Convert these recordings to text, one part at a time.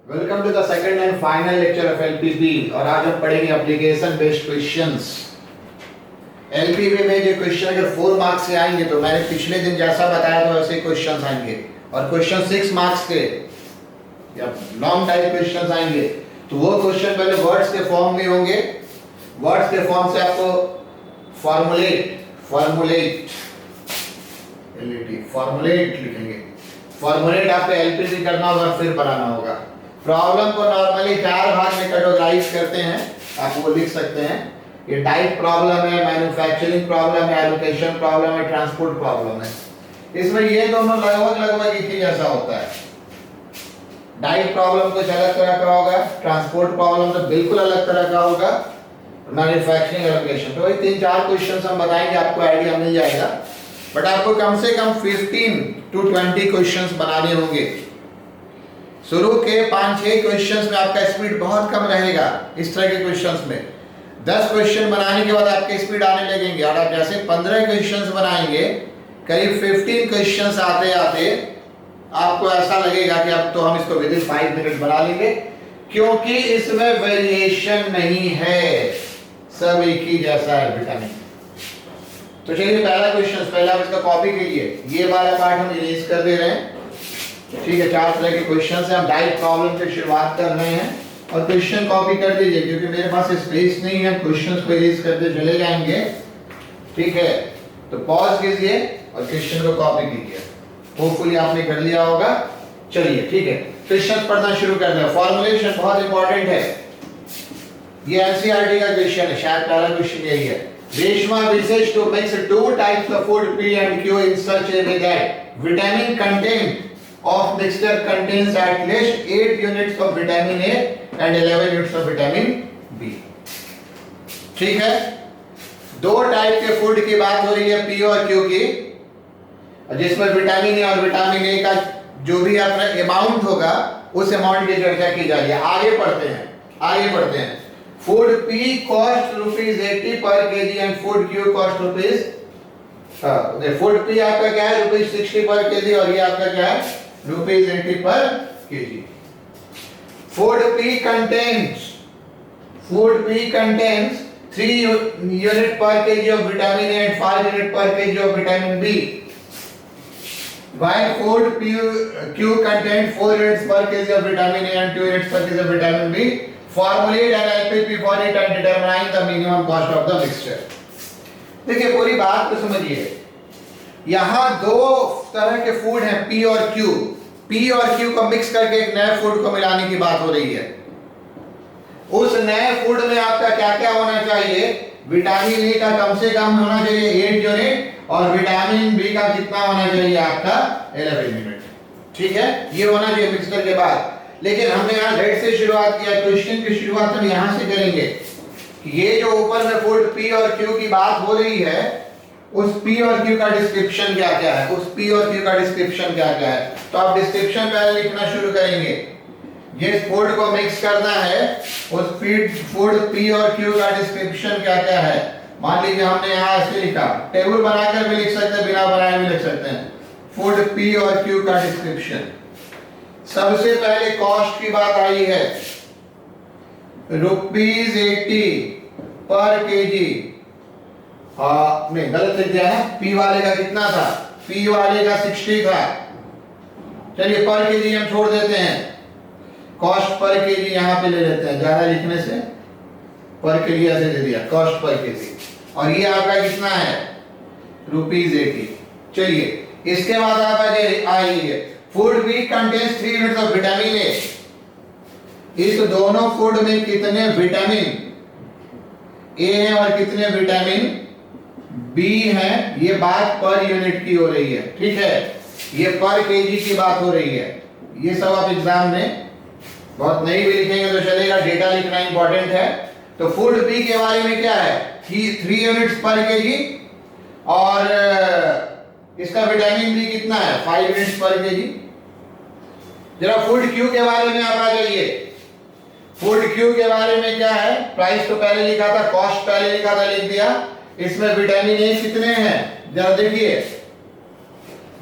Welcome to the second and final lecture of LPP. और आज हम पढ़ेंगे एप्लीकेशन बेस्ड क्वेश्चंस। एलपीपी में जो क्वेश्चन अगर 4 मार्क्स से आएंगे तो मैंने पिछले दिन जैसा बताया था वैसे क्वेश्चंस आएंगे, और क्वेश्चन 6 मार्क्स के या लॉन्ग टाइप क्वेश्चंस आएंगे। तो वो क्वेश्चन पहले वर्ड्स के फॉर्म में होंगे। वर्ड्स के फॉर्म से आपको फॉर्मुलेट लिखेंगे। फॉर्मुलेट आपको एलपीपी करना होगा, फिर बनाना होगा। प्रॉब्लम को नॉर्मली 4 भाग में कैटेगराइज करते हैं, आप वो लिख सकते हैं। ये टाइप प्रॉब्लम है, मैन्युफैक्चरिंग प्रॉब्लम है, एलोकेशन प्रॉब्लम है, ट्रांसपोर्ट प्रॉब्लम है। इसमें ये दोनों लगभग एक ही जैसा होता है। टाइप प्रॉब्लम कुछ अलग तरह का होगा, ट्रांसपोर्ट प्रॉब्लम तो बिल्कुल अलग तरह का होगा, मैन्युफैक्चरिंग एलोकेशन। तो वही 3-4 क्वेश्चंस हम बताएंगे, आपको आइडिया मिल जाएगा। बट आपको कम से कम 15 to 20 क्वेश्चंस बनाने होंगे। शुरू के 5-6 क्वेश्चंस में आपका स्पीड बहुत कम रहेगा। इस तरह के क्वेश्चंस में 10 क्वेश्चन बनाने के बाद आपकी स्पीड आने लगेंगे, और आप जैसे 15 क्वेश्चंस बनाएंगे, करीब 15 क्वेश्चंस आते आते आपको ऐसा लगेगा कि अब तो हम इसको विद इन 5 मिनट बना लेंगे, क्योंकि इसमें वेरिएशन नहीं है, सब एक ही जैसा है विटामिन। तो चलिए पहला क्वेश्चन, पहले आप इसका कॉपी कीजिए। ये वाला पार्ट हम इरेज कर दे रहे हैं, ठीक है। 4 तरह के क्वेश्चन से हम डाइट प्रॉब्लम से शुरुआत कर रहे हैं, और क्वेश्चन कॉपी कर दीजिए, क्योंकि मेरे पास स्पेस नहीं है। क्वेश्चंस को इरेज करते चले जाएंगे, ठीक है। तो पॉज कीजिए और क्वेश्चन को कॉपी कीजिए। होपफुली आपने कर लिया होगा। चलिए ठीक है, क्वेश्चन पढ़ना शुरू कर दें। फॉर्मुलेशन बहुत इंपॉर्टेंट है, ये एनसीईआरटी का क्वेश्चन है, शायद पहला क्वेश्चन यही है। Reshma wishes to mix 2 types of food P and Q in such a way that vitamin content of mixture contains at least 8 units of vitamin A and 11 units of vitamin B। ठीक है, 2 type के food की बात हो रही है, P और Q की, जिसमें विटामिन ए और विटामिन ए का जो भी आपका अमाउंट होगा उस अमाउंट की चर्चा की जा रही है। आगे बढ़ते हैं। फूड P कॉस्ट ₹80 पर KG and food Q cost food P आपका क्या है ₹60 पर केजी, और ये आपका क्या है ₹80 पर KG. Food P contains 3 unit per kg of vitamin A and 5 unit per kg of vitamin B, while food Q contains 4 units per kg of vitamin A and 2 units per kg of vitamin B। Formulate an LPP for it and determine the minimum cost of the mixture। देखिए पूरी बात को समझिए। यहाँ 2 तरह के food हैं, P और Q। P और Q को मिक्स करके एक नए फूड को मिलाने की बात हो रही है। उस नए फूड में आपका क्या क्या होना चाहिए? विटामिन ए का कम से कम होना चाहिए 8 यूनिट, और विटामिन बी का कितना होना चाहिए आपका 11 यूनिट, ठीक है। ये होना चाहिए मिक्सचर के बाद। लेकिन हमने यहाँ Z से शुरुआत किया, क्वेश्चन की शुरुआत हम यहाँ से करेंगे कि ये जो ऊपर में फूड P और Q की बात हो रही है, उस P और Q का डिस्क्रिप्शन क्या क्या है, तो आप डिस्क्रिप्शन पहले लिखना शुरू करेंगे। जिस फूड को मिक्स करना है उस फूड P और Q का डिस्क्रिप्शन क्या क्या है। मान लीजिए हमने यहाँ ऐसे लिखा, टेबल बनाकर भी लिख सकते हैं, बिना बनाए भी लिख सकते हैं। फूड P और Q का डिस्क्रिप्शन। सबसे पहले कॉस्ट की बात आई है, ₹80 पर केजी। हाँ नहीं, गलत लिख दिया है। P वाले का कितना था? P वाले का 60 था। चलिए पर केजी हम छोड़ देते हैं, कॉस्ट पर केजी यहाँ पे ले लेते हैं, ज्यादा लिखने से पर केजी ऐसे दे दिया, कॉस्ट पर केजी। और ये आपका कितना है? ₹80। चलिए इसके बाद आप आइए, food B contains 3 units of vitamin A। इस दोनों फूड में कितने विटामिन A है और कितने विटामिन B है, ये बात पर यूनिट की हो रही है, ठीक है। ये पर केजी की बात हो रही है। ये सब आप एग्जाम में बहुत नहीं भी लिखेंगे तो चलेगा, डेटा लिखना इंपॉर्टेंट है। तो फूड B के बारे में क्या है? 3 यूनिट्स पर केजी, और इसका विटामिन बी कितना है? 5 यूनिट्स पर केजी। जरा फूड Q के बारे में आप आ जाइए। फूड Q के बारे में क्या है? प्राइस तो पहले लिखा था, कॉस्ट पहले लिखा था, लिख दिया। इसमें विटामिन ए कितने हैं जरा देखिए,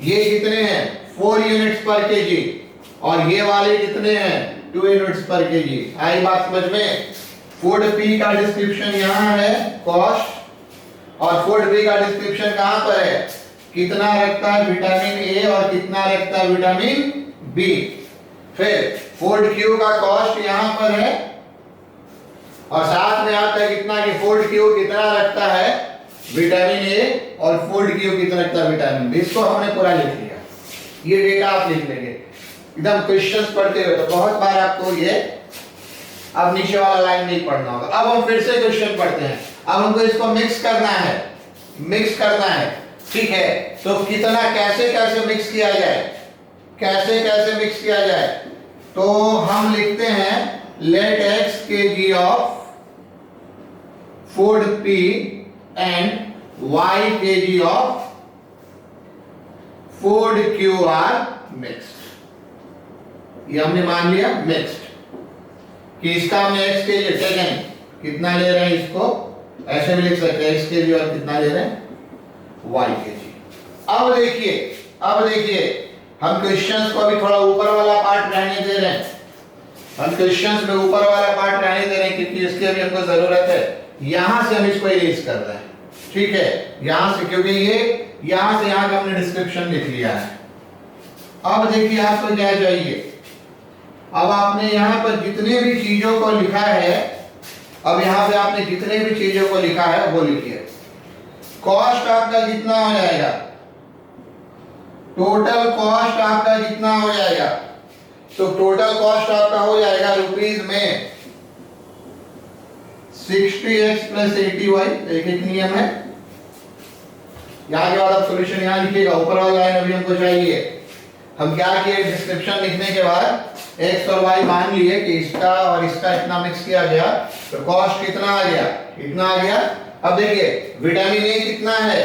ये कितने हैं? 4 यूनिट्स पर केजी, और ये वाले कितने हैं? 2 यूनिट्स पर केजी। आई बात समझ में? फूड पी का डिस्क्रिप्शन यहाँ है कॉस्ट, और फूड बी का डिस्क्रिप्शन कहाँ पर है? कितना रखता है विटामिन ए और कितना रखता है विटामिन बी। फिर फूड क्यू का कॉस्ट यहाँ पर है, और साथ में आता है कितना कि फूड क्यू कितना रखता है विटामिन ए और फूड क्यू कितना रखता है विटामिन बी। इसको हमने पूरा लिख लिया, ये डेटा आप लिख लेंगे एकदम क्वेश्चंस पढ़ते हुए। तो बहुत बार आपको ये अब नीचे वाला लाइन नहीं पढ़ना होगा। अब हम फिर से क्वेश्चन पढ़ते हैं। अब हमको इसको मिक्स करना है, मिक्स करना है, ठीक है। तो कितना कैसे कैसे मिक्स किया जाए, कैसे कैसे मिक्स किया जाए? तो हम लिखते हैं let x kg of food P and y kg of food Q are mixed. ये हमने मान लिया मिक्स्ड कि इसका हमने x kg टेकन, कितना ले रहे हैं इसको ऐसे भी लिख सकते हैं x kg और कितना ले रहे हैं y kg। अब देखिए हम क्वेश्चंस को अभी थोड़ा ऊपर वाला पार्ट रहने दे रहे हैं, हम क्वेश्चंस में ऊपर वाला पार्ट रहने दे रहे हैं क्योंकि इसकी अभी हमको जरूरत है। यहां से हम इसको इरेज कर रहे हैं, ठीक है, यहां से, क्योंकि ये यहां से यहां का हमने डिस्क्रिप्शन लिख लिया है। अब देखिए आपको क्या चाहिए, अब आपने यहां पर जितने भी चीजों को लिखा है, अब यहां पे आपने जितने भी चीजों को लिखा है वो लिखिए। कॉस्ट आपका कितना हो जाएगा, टोटल कॉस्ट आपका कितना हो जाएगा? तो टोटल कॉस्ट आपका हो जाएगा रुपीज में 60x प्लस 80y। एक एक नियम है, यहां के बाद आप सॉल्यूशन यहां लिखिएगा, ऊपर वाला लाइन अभी हमको चाहिए। हम क्या किए, डिस्क्रिप्शन लिखने के बाद x और y मान लिए कि इसका और इसका इतना मिक्स किया गया, तो कॉस्ट कितना आ गया, इतना आ गया। अब देखिए विटामिन ए कितना है,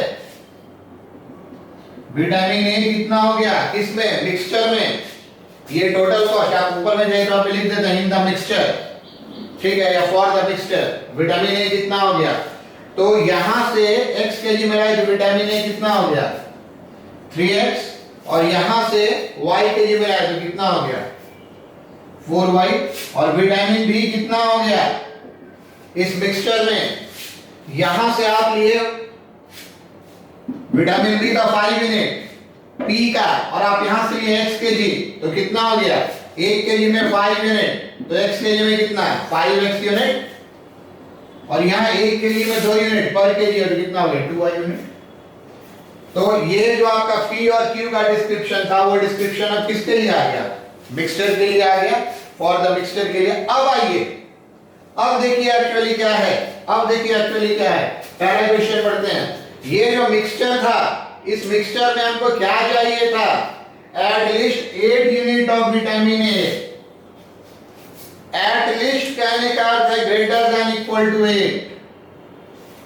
विटामिन ए कितना हो गया किसमें, मिक्सचर में। ये टोटल कॉस्ट आप ऊपर में जाए तो आप लिख देते हैं इन द मिक्सचर, ठीक है, या for the mixture. Vitamin A कितना हो गया, तो यहां से x kg में आए तो विटामिन ए कितना हो गया 3x, और यहां से y kg में आए तो कितना हो गया 4y, और विटामिन बी कितना हो गया इस मिक्सचर में। यहां से आप लिए विटामिन बी का 5 यूनिट P का, और आप यहां से लिए x kg, तो कितना हो गया 1 kg में 5 यूनिट, तो x kg में कितना है 5x यूनिट, और यहां 1 kg में 2 यूनिट पर kg, तो कितना हो गया 2y यूनिट। तो ये जो आपका P और Q का डिस्क्रिप्शन था वो डिस्क्रिप्शन अब किसके लिए आ गया, मिक्सचर के लिए आ गया, फॉर द मिक्सचर के लिए। अब आइए, अब देखिए एक्चुअली क्या है, अब देखिए एक्चुअली क्या है। पहला क्वेश्चन पढ़ते हैं। ये जो मिक्सचर था, इस मिक्सचर में हमको क्या चाहिए था, at least 8 unit of vitamin A. At least कहने का अर्थ है ग्रेटर देन इक्वल टू 8।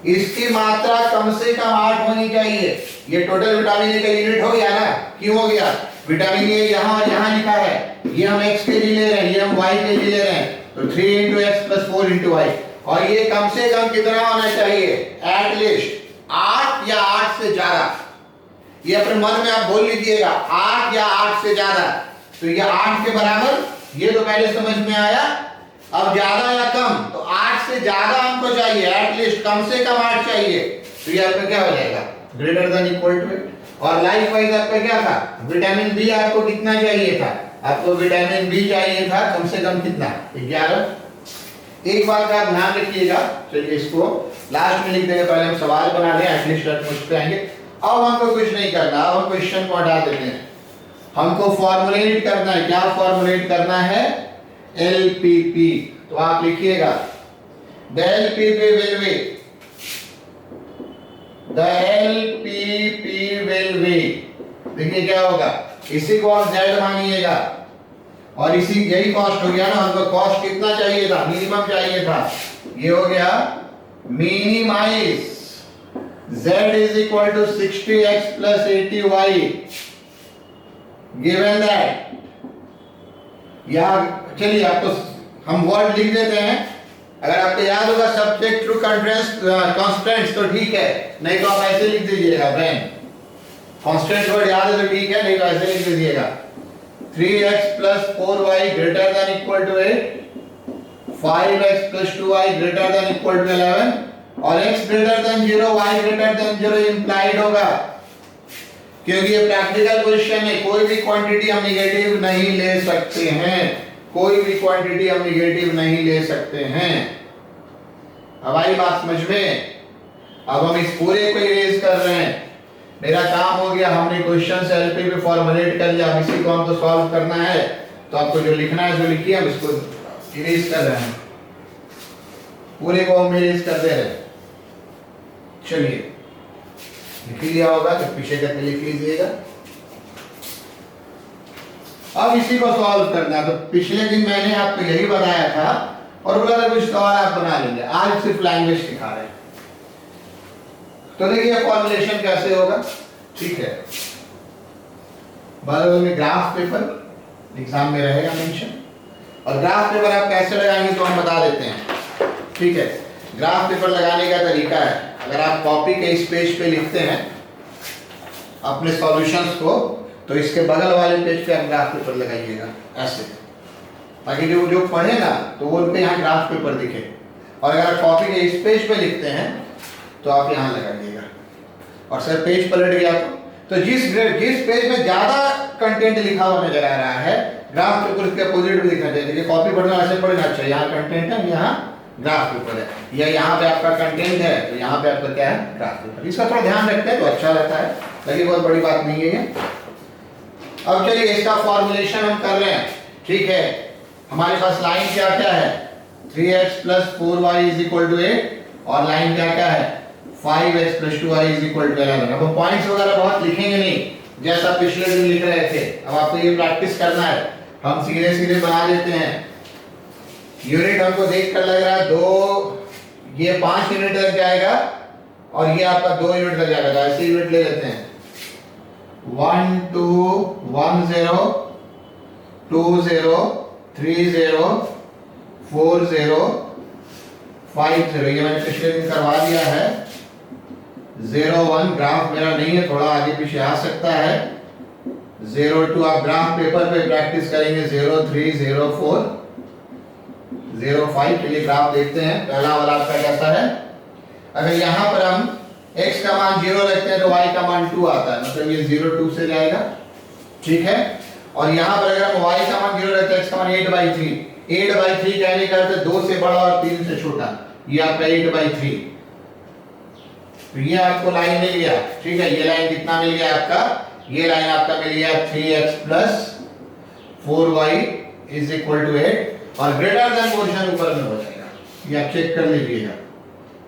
इसकी मात्रा कम से कम 8 होनी चाहिए। ये टोटल विटामिन ए का यूनिट हो गया ना, क्यों हो गया, विटामिन ए यहां और यहां लिखा है, ये हम x kg ले रहे हैं, ये हम y kg ले रहे हैं, तो 3 into x plus 4 into y, और ये कम से कम कितना होना चाहिए, एट लीस्ट 8 या 8 से ज्यादा। ये अपने मन में आप बोल लीजिएगा 8 या 8 से ज्यादा। तो ये 8 के बराबर, ये तो पहले समझ में आया। अब ज्यादा या कम, तो 8 से ज्यादा हमको चाहिए, एट लीस्ट कम से कम 8 चाहिए। तो ये आपका क्या हो जाएगा, ग्रेटर देन इक्वल टू 8। और लाइक वाइज आपका क्या था, विटामिन बी आपको कितना चाहिए था, आपको विटामिन बी चाहिए था कम से कम कितना 11। एक बात का ध्यान रखिएगा, चलिए इसको लास्ट में लिख देंगे, पहले हम सवाल बना लें, एटलीस्ट मुझ पे आएंगे। अब हमको कुछ नहीं करना, अब हम क्वेश्चन को हटा देते हैं। हमको फॉर्मुलेट करना है, क्या फॉर्मुलेट करना है, एलपीपी। तो आप लिखिएगा the LPP will be, the LPP will be, देखिए क्या होगा, इसी को आप z मानिएगा, और इसी यही कॉस्ट हो गया ना, हमको कॉस्ट कितना चाहिए था, मिनिमम चाहिए था, ये हो गया minimise z is equal to 60x plus 80y given that। यहाँ चलिए आपको हम वर्ड लिख देते हैं, अगर आपको याद होगा सब्जेक्ट टू कंस्टेंट्स तो ठीक है, नहीं तो आप ऐसे लिख दीजिएगा व्हेन। कांस्टेंट वर्ड याद है तो ठीक है, नहीं तो ऐसे लिख दीजिएगा 3x plus 4y greater than equal to 8, 5x plus 2y greater than equal to 11 और x greater than 0, y greater than 0 implied होगा, क्योंकि ये प्रैक्टिकल क्वेश्चन है। कोई भी क्वांटिटी हम निगेटिव नहीं ले सकते हैं, कोई भी क्वांटिटी हम निगेटिव नहीं ले सकते हैं। अब आई बात समझ में? अब हम इस पूरे को इरेज कर रहे हैं। मेरा काम हो गया, हमने क्वेश्चन से एलपी पे फॉर्मुलेट कर लिया, अब इसी को हम तो सॉल्व करना है। तो आपको जो लिखना है जो लिखिए, हम इसको इरेज कर रहे हैं, पूरे को हम इरेज कर दे रहे हैं। चलिए लिख लिया होगा तो पीछे करके लिख लीजिएगा। अब इसी को सॉल्व करना है। तो पिछले दिन मैंने आपको यही बताया था और बोला था कुछ तो और आप बना लेंगे, आज सिर्फ लैंग्वेज सिखा रहे हैं। तो देखिए फॉर्मुलेशन कैसे होगा, ठीक है। बगल में ग्राफ पेपर एग्जाम में रहेगा मेंशन, और ग्राफ पेपर आप कैसे लगाएंगे तो हम बता देते हैं, ठीक है। ग्राफ पेपर लगाने का तरीका है, अगर आप कॉपी के इस पेज पे लिखते हैं अपने सॉल्यूशंस को, तो इसके बगल वाले पेज पे आप ग्राफ पेपर लगाइएगा ऐसे, ताकि जो पढ़े ना तो वो उनके यहाँ ग्राफ पेपर दिखे। और अगर आप कॉपी के इस पेज पे लिखते हैं तो आप यहाँ लगाइएगा। और सर पेज पलट गया तो जिस पेज में ज्यादा कंटेंट लिखा हुआ नजर आ रहा है, ग्राफ पेपर उसके अपोजिट भी दिखना चाहिए। कॉपी पढ़ना ऐसे पढ़ना अच्छा, यहाँ कंटेंट है, यहाँ ग्राफ पेपर है, या यहाँ पे आपका कंटेंट है तो यहाँ पे आपका क्या है, ग्राफ पेपर। इसका थोड़ा ध्यान रखते हैं तो अच्छा रहता है, लेकिन बहुत बड़ी बात नहीं है ये। अब चलिए इसका फॉर्मुलेशन हम कर रहे हैं, ठीक है। हमारे पास लाइन क्या क्या है, 3x plus 4y is equal to 8, और लाइन क्या क्या है, 5x plus 2y is equal to 11। अब पॉइंट्स वगैरह बहुत लिखेंगे नहीं, जैसा पिछले दिन लिख रहे थे। अब आपको ये प्रैक्टिस करना है, हम सीधे सीधे बना लेते हैं। यूनिट हमको देख कर लग रहा है 2, ये 5 यूनिट लग जाएगा और ये आपका 2 यूनिट लग जाएगा। तो ऐसे यूनिट ले लेते हैं, 1 2 1 0 2 0 3 0 4 0 5 0। ये मैंने पिछले दिन करवा दिया है। 0 1 ग्राफ मेरा नहीं है, थोड़ा आगे पीछे आ सकता है। 0 2 आप ग्राफ पेपर पे प्रैक्टिस करेंगे, 0 3 0 4 0 5। चलिए ग्राफ देखते हैं, पहला वाला आपका कैसा है। अगर यहाँ पर हम x का मान 0 रखते हैं तो y का मान 2 आता है, मतलब ये 0 2 से जाएगा, ठीक है। और यहाँ पर अगर हम y का मान 0 रखते हैं, x का मान 8/3, 8/3 कहने का अर्थ 2 से बड़ा और 3 से छोटा, ये आपका 8/3। तो ये आपको लाइन मिल गया, ठीक है। ये लाइन कितना मिल गया आपका, ये लाइन आपका मिल गया 3x plus 4y is equal to 8, और ग्रेटर देन पोजीशन ऊपर में हो जाएगा। ये आप चेक कर लीजिएगा,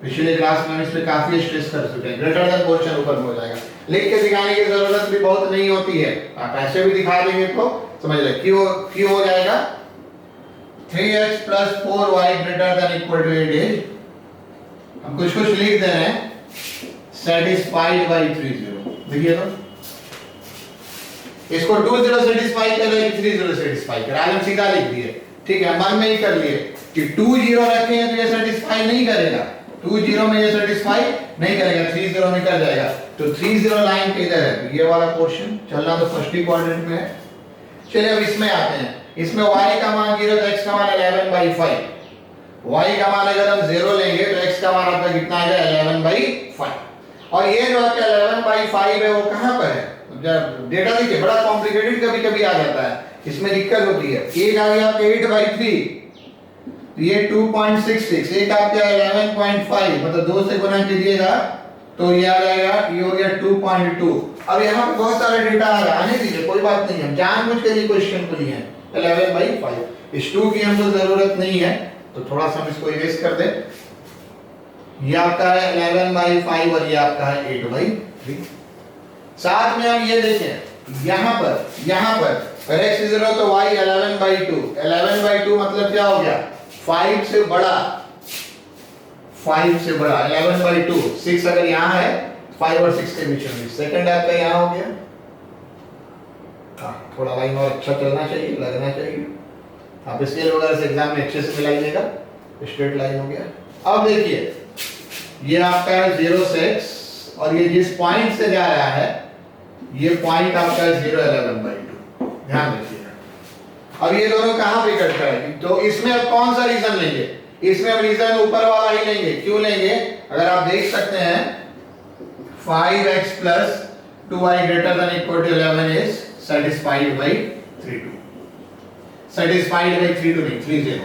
पिछले क्लास में हम इस पे काफी स्ट्रेस कर चुके हैं। ग्रेटर देन पोजीशन ऊपर में हो जाएगा, लिख के दिखाने की जरूरत भी बहुत नहीं होती है, आप ऐसे भी दिखा देंगे तो समझ ले। क्यों हो जाएगा, 3x plus 4y greater than equal to 8 is, हम कुछ लिख दे रहे हैं, satisfied by 30। देखिए तो इसको 20 सेटिस्फाई कर रहे हैं, 30 सेटिस्फाई कर, आज हम सीधा लिख दिए, ठीक है। मन में ही कर लिए कि 20 रखे हैं तो ये सेटिस्फाई नहीं करेगा, 20 में ये सेटिस्फाई नहीं करेगा, 30 में कर जाएगा। तो 30 लाइन किधर है, ये वाला पोर्शन चलना तो फर्स्ट ही क्वाड्रेंट में है। चलिए अब इसमें आते हैं, इसमें y का मान 0 तो x का मान 11/5। y का मान अगर हम 0 लेंगे तो x का मान आपका कितना आएगा, 11/5। और ये जो आपका 11/5 है वो कहाँ पर है, डेटा देखिए बड़ा कॉम्प्लिकेटेड कभी कभी आ जाता है, इसमें दिक्कत होती है। एक आ गया आपका 8/3, तो ये 2.66, एक आपका 11.5, मतलब 2 से गुना कीजिएगा तो ये आ जाएगा, ये हो गया 2.2। अब यहाँ पे बहुत सारे डेटा आ रहा है, आने दीजिए कोई बात नहीं, हम जानबूझ के लिए क्वेश्चन को लिए हैं 11/5। इस 2 की हमको जरूरत नहीं है तो थोड़ा सा हम इसको इरेज कर दें। ये आपका है 11/5 और ये आपका है 8/3। साथ में हम ये देखें, यहाँ पर अगर x 0 तो y 11/2, 11/2 मतलब क्या हो गया, 5 से बड़ा, 5 से बड़ा 11/2। 6 अगर यहाँ है, 5 और 6 के बीच में सेकंड आपका यहाँ हो गया। थोड़ा लाइन और अच्छा चलना चाहिए, लगना चाहिए। आप स्केल वगैरह से एग्जाम में अच्छे से मिलाइएगा, स्ट्रेट लाइन हो गया। अब देखिए ये आपका है 0 से x, और ये जिस पॉइंट से जा रहा है ये पॉइंट आपका है 0 11/2। ध्यान रखिएगा, अब ये दोनों कहां पे कट रहा है, तो इसमें अब कौन सा रीजन लेंगे, इसमें अब रीजन ऊपर वाला ही लेंगे। क्यों लेंगे, अगर आप देख सकते हैं 5x plus 2y greater than equal to 11 is satisfied by 32, satisfied by 32 नहीं 30,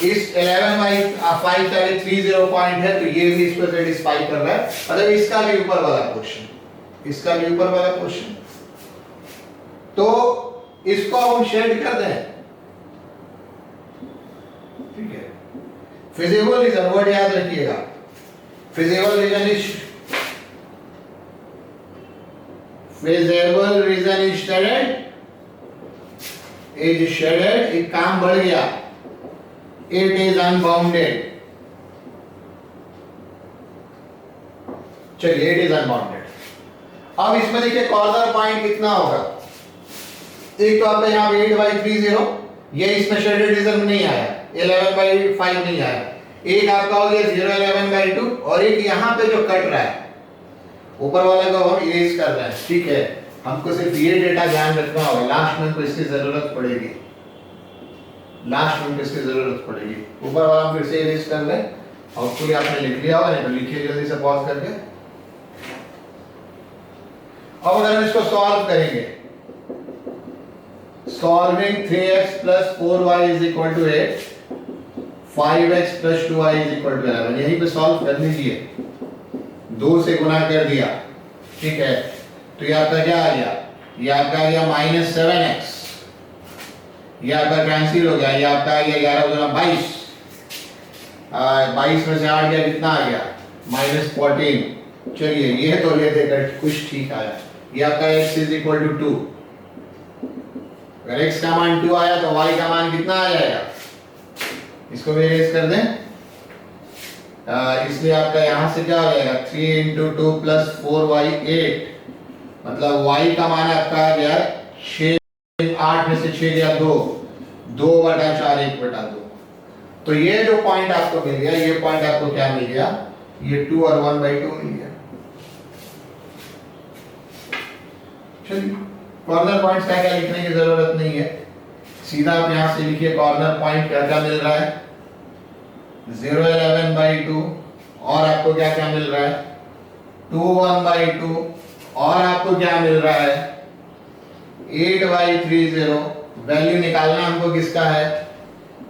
इस 11 by 5 का भी 30 पॉइंट है, तो ये भी इसको सेटिस्फाई कर रहा है। मतलब इसका भी ऊपर वाला क्वेश्चन, इसका भी ऊपर वाला क्वेश्चन, तो इसको हम शेड कर दें, ठीक है। फिजिबल रीजन वर्ड याद रखिएगा, फिजिबल रीजन इज शेडेड, एक काम बढ़ गया, इट इज अनबाउंडेड। चलिए इट इज अनबाउंडेड। अब इसमें देखिए कॉर्नर पॉइंट कितना होगा, एक तो आपका यहाँ पे 8/30, ये इसमें शेडेड रीजन में नहीं आया, 11/5 नहीं आया, एक आपका हो गया 0.11/2, और एक यहाँ पे जो कट रहा है ऊपर वाले को हम इरेज कर रहे हैं, ठीक है। हमको सिर्फ ये डेटा ध्यान रखना होगा, लास्ट में हमको इसकी जरूरत पड़ेगी, लास्ट में इसकी जरूरत पड़ेगी। ऊपर वाला हम फिर से इरेज कर लें, आउटपुट आपने लिख लिया होगा, नहीं तो लिखिए जल्दी से पॉज करके। अब अगर हम इसको सॉल्व करेंगे, solving 3x plus 4y is equal to 8, 5x plus 2y is equal to 11, यहीं पे सॉल्व कर लीजिए, 2 से गुना कर दिया, ठीक है। तो ये आपका क्या आ गया, ये आपका आ गया -7x, ये आपका कैंसिल हो गया, ये आपका आ गया 11 गुना 22, 22 में से 8 गया, कितना आ गया -14। चलिए ये तो ले देकर कुछ ठीक आया, ये आपका x is equal to 2, अगर x का मान 2 आया तो y का मान कितना आ जाएगा, इसको भी इरेज कर दें, इसलिए आपका यहां से क्या हो जाएगा 3 × 2 + 4y 8, मतलब y का मान आपका आ गया 6, 8 में से 6 गया 2, 2/4 1/2। तो ये जो पॉइंट आपको मिल गया, ये पॉइंट आपको क्या मिल गया, ये 2 और 1/2 मिल गया। चलिए कॉर्नर पॉइंट्स क्या क्या लिखने की जरूरत नहीं है, सीधा आप यहां से लिखिए कॉर्नर पॉइंट क्या क्या मिल रहा है, 0.11/2, और आपको क्या क्या मिल रहा है 2 और आपको क्या मिल रहा है 8/30। वैल्यू निकालना हमको किसका है,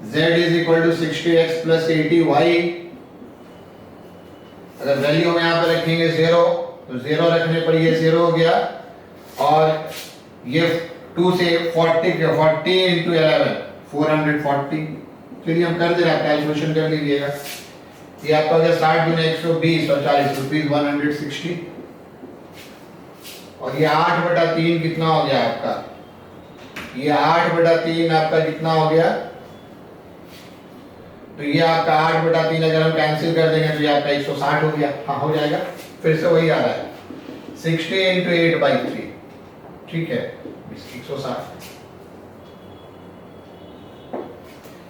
z is equal to 60x plus 80y। अगर वैल्यू हम यहाँ पे रखेंगे 0, तो 0 रखने पर ये 0 हो गया, और ये 2 से 40 into 11 440। चलिए हम कर दे रहे हैं, कैलकुलेशन कर लीजिएगा। ये आपका हो गया 60 × 120 और 40 रुपीज 160, और ये 8/3 कितना हो गया आपका, ये 8/3 आपका कितना हो गया, तो ये आपका 8/3 अगर हम कैंसिल कर देंगे तो ये आपका 160 हो गया। हाँ हो जाएगा, फिर से वही आ रहा है 60 × 8/3, ठीक है 160।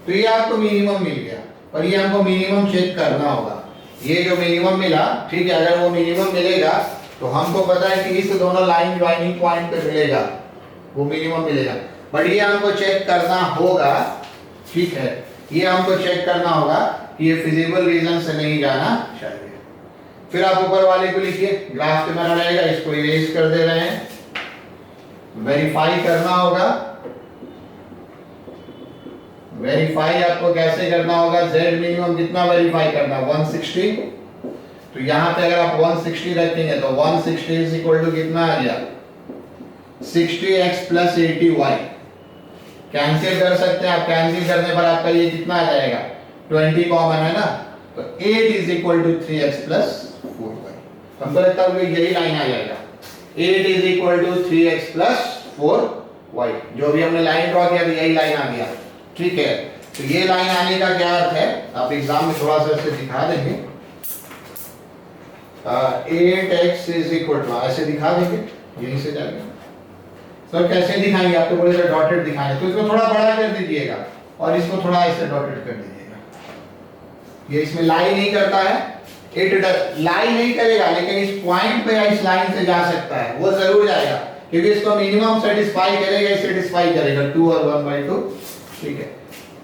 तो ये आपको मिनिमम मिल गया, और ये हमको मिनिमम चेक करना होगा। ये जो मिनिमम मिला, ठीक है, अगर वो मिनिमम मिलेगा तो हमको पता है कि इस दोनों लाइन ज्वाइनिंग पॉइंट पे मिलेगा, वो मिनिमम मिलेगा, बट ये हमको चेक करना होगा, ठीक है, ये हमको चेक करना होगा कि ये फिजिबल रीजन से नहीं जाना चाहिए। फिर आप ऊपर वाले को लिखिए, ग्राफ के बना रहेगा, इसको इरेज कर दे रहे हैं, वेरीफाई करना होगा। वेरीफाई आपको कैसे करना होगा, z मिनिमम कितना वेरीफाई करना, 160। तो यहां पे अगर आप 160 रखेंगे तो 160 इज इक्वल टू कितना आ गया 60x plus 80y। कैंसिल कर सकते हैं आप, कैंसिल करने पर आपका ये कितना आ जाएगा 20 कॉमन है ना, तो 8 is equal to 3x plus 4y। हमको लगता है यही लाइन आ जाएगा, 8 is equal to 3x plus 4y। जो भी हमने लाइन ड्रॉ किया यही लाइन आ गया, ठीक है। तो ये लाइन आने का क्या अर्थ है, आप एग्जाम में थोड़ा सा ऐसे दिखा देंगे, 8x इज इक्वल टू ऐसे दिखा देंगे, यहीं से जाएगा। सर कैसे दिखाएंगे, आप तो बोले सर डॉटेड दिखाएंगे, तो इसको थोड़ा बड़ा कर दीजिएगा और इसको थोड़ा ऐसे डॉटेड कर दीजिएगा। ये इसमें लाई नहीं करता है, लाई नहीं करेगा, लेकिन इस पॉइंट पे या इस लाइन से जा सकता है, वो जरूर जाएगा, क्योंकि इसको मिनिमम सेटिस्फाई करेगा, सेटिस्फाई करेगा 2 और 1/2। ठीक है,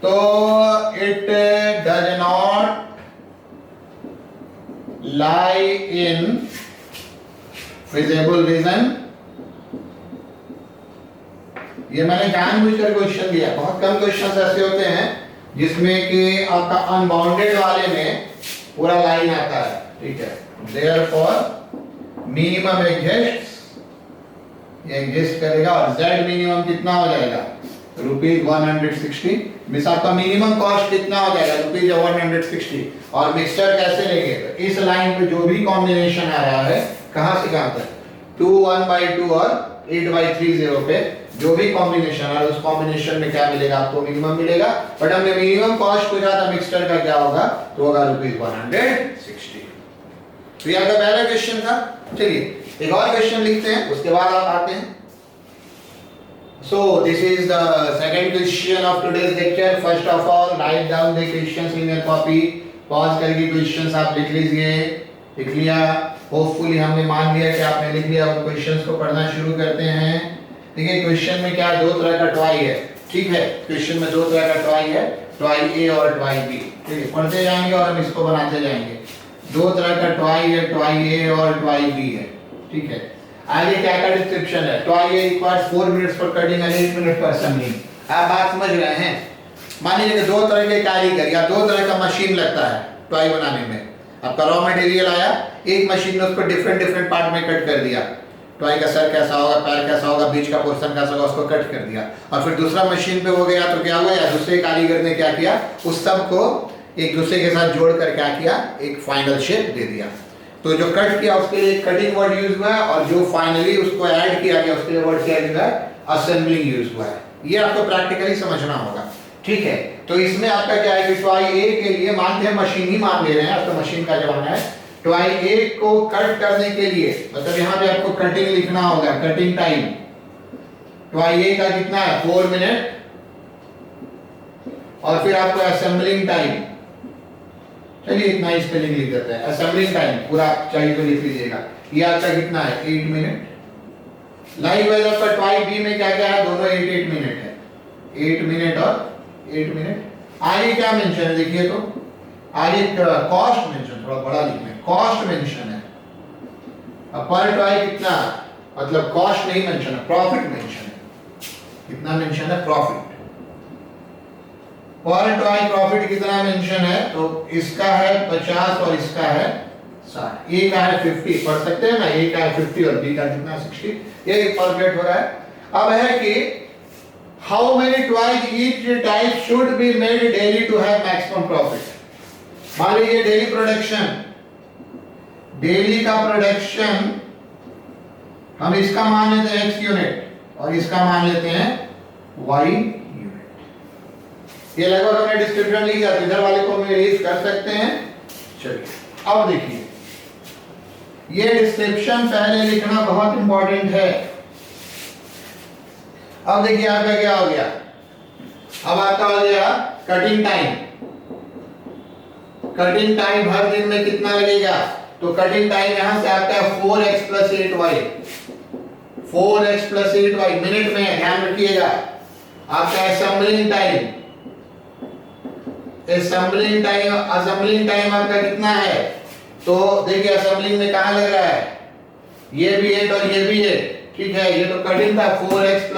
तो it does not lie in feasible region. ये मैंने जानबूझकर क्वेश्चन दिया, बहुत कम क्वेश्चन ऐसे होते हैं जिसमें कि आपका अनबाउंडेड वाले में पूरा लाइन आता है। ठीक है, देयरफॉर मिनिमम एग्जिस्ट करेगा और z मिनिमम कितना हो जाएगा ₹160। मिस आपका मिनिमम कॉस्ट कितना हो जाएगा ₹160। और मिक्सचर कैसे लेंगे, तो इस लाइन पे जो भी कॉम्बिनेशन आ रहा है कहां से कहां तक 2 1/2 और 8/30 पे जो भी कॉम्बिनेशन है उस कॉम्बिनेशन में क्या मिलेगा आपको, मिनिमम मिलेगा। बट हमने मिनिमम कॉस्ट पूछा था मिक्सचर का, क्या होगा, तो होगा ₹160। तो ये आपका पहला क्वेश्चन था। चलिए एक और क्वेश्चन लिखते हैं, उसके बाद आप आते हैं। So this is the second question of today's lecture. First of all, write down the questions in your copy. Pause करके questions आप लिख लीजिए। लिख लिया, होपफुली हमने मान लिया कि आपने लिख लिया। अब क्वेश्चंस को पढ़ना शुरू करते हैं। देखिए क्वेश्चन में क्या, दो तरह का ट्वाई है। ठीक है, क्वेश्चन में दो तरह का ट्वाई है, ट्वाई ए और ट्वाई बी। ठीक है, पढ़ते जाएंगे और हम इसको बनाते जाएंगे। दो तरह का ट्वाई है, ट्वाई ए और ट्वाई बी है। ठीक है, आगे क्या क्या डिस्क्रिप्शन है। Toy A requires 4 minutes for cutting and 8 minute for assembling. आप बात समझ रहे हैं। मान लीजिए दो तरह के कारीगर या दो तरह का मशीन लगता है ट्वाई बनाने में। आपका रॉ मटेरियल आया, एक मशीन ने उसको डिफरेंट पार्ट में कट कर दिया। ट्वाई का सर कैसा होगा, पैर कैसा होगा, बीच का पोर्शन कैसा होगा, उसको कट कर दिया। और फिर दूसरा मशीन पे हो गया तो क्या हुआ, या दूसरे कारीगर ने क्या किया, उस सब को एक दूसरे के साथ जोड़कर क्या किया, एक फाइनल शेप दे दिया। तो जो कट किया उसके लिए कटिंग वर्ड यूज हुआ है, और जो फाइनली उसको ऐड किया गया उसके लिए वर्ड क्या यूज हुआ है, असेंबलिंग यूज हुआ है। ये आपको प्रैक्टिकली समझना होगा। ठीक है, तो इसमें आपका क्या है कि ट्वाई ए के लिए मानते हैं, मशीन ही मान ले रहे हैं, अब तो मशीन का जमाना है। ट्वाई ए को कट करने के लिए मतलब यहाँ पे आपको कटिंग लिखना होगा, कटिंग टाइम ट्वाई ए का कितना है 4 मिनट, और फिर आपको असेंबलिंग टाइम, चलिए इतना स्पेलिंग लिख देते हैं, असेंबलिंग टाइम पूरा चाहिए तो लिख लीजिएगा, ये आपका कितना है 8 मिनट। लाइकवाइज आपका ट्वाई बी में क्या क्या है, दोनों 8 मिनट है, 8 मिनट और 8 मिनट। आगे क्या मेंशन है देखिए, तो आगे कॉस्ट मेंशन, थोड़ा बड़ा लिखना है, कॉस्ट मेंशन है। अब पर ट्वाई कितना, मतलब कॉस्ट नहीं मेंशन है, प्रॉफिट मेंशन है। कितना मेंशन है, प्रॉफिट। पर ट्वाई प्रॉफिट कितना मेंशन है, तो इसका है 50 और इसका है 60। ए का है 50, पढ़ सकते हैं ना, ए का है 50 और बी का कितना 60। ये कैलकुलेट हो रहा है। अब है कि how many twice each type should be made daily to have maximum profit. मान लीजिए डेली प्रोडक्शन, डेली का प्रोडक्शन हम इसका मान लेते हैं x यूनिट और इसका मान लेते हैं y यूनिट। ये लगभग हमने डिस्क्रिप्शन लिख दिया, इधर वाले को हम इरेज कर सकते हैं। चलिए अब देखिए, ये डिस्क्रिप्शन पहले लिखना बहुत इंपॉर्टेंट है। अब देखिए आपका क्या हो गया, अब आपका हो गया कटिंग टाइम। कटिंग टाइम हर दिन में कितना लगेगा, तो कटिंग टाइम यहां से आपका 4x + 8y, 4x + 8y minute में, ध्यान रखिएगा। आपका असेंबलिंग टाइम, असेंबलिंग टाइम आपका कितना है, तो देखिए असेंबलिंग में कहां लग रहा है, ये भी 8 और ये भी 8। ठीक है, ये तो कटिंग था 4x +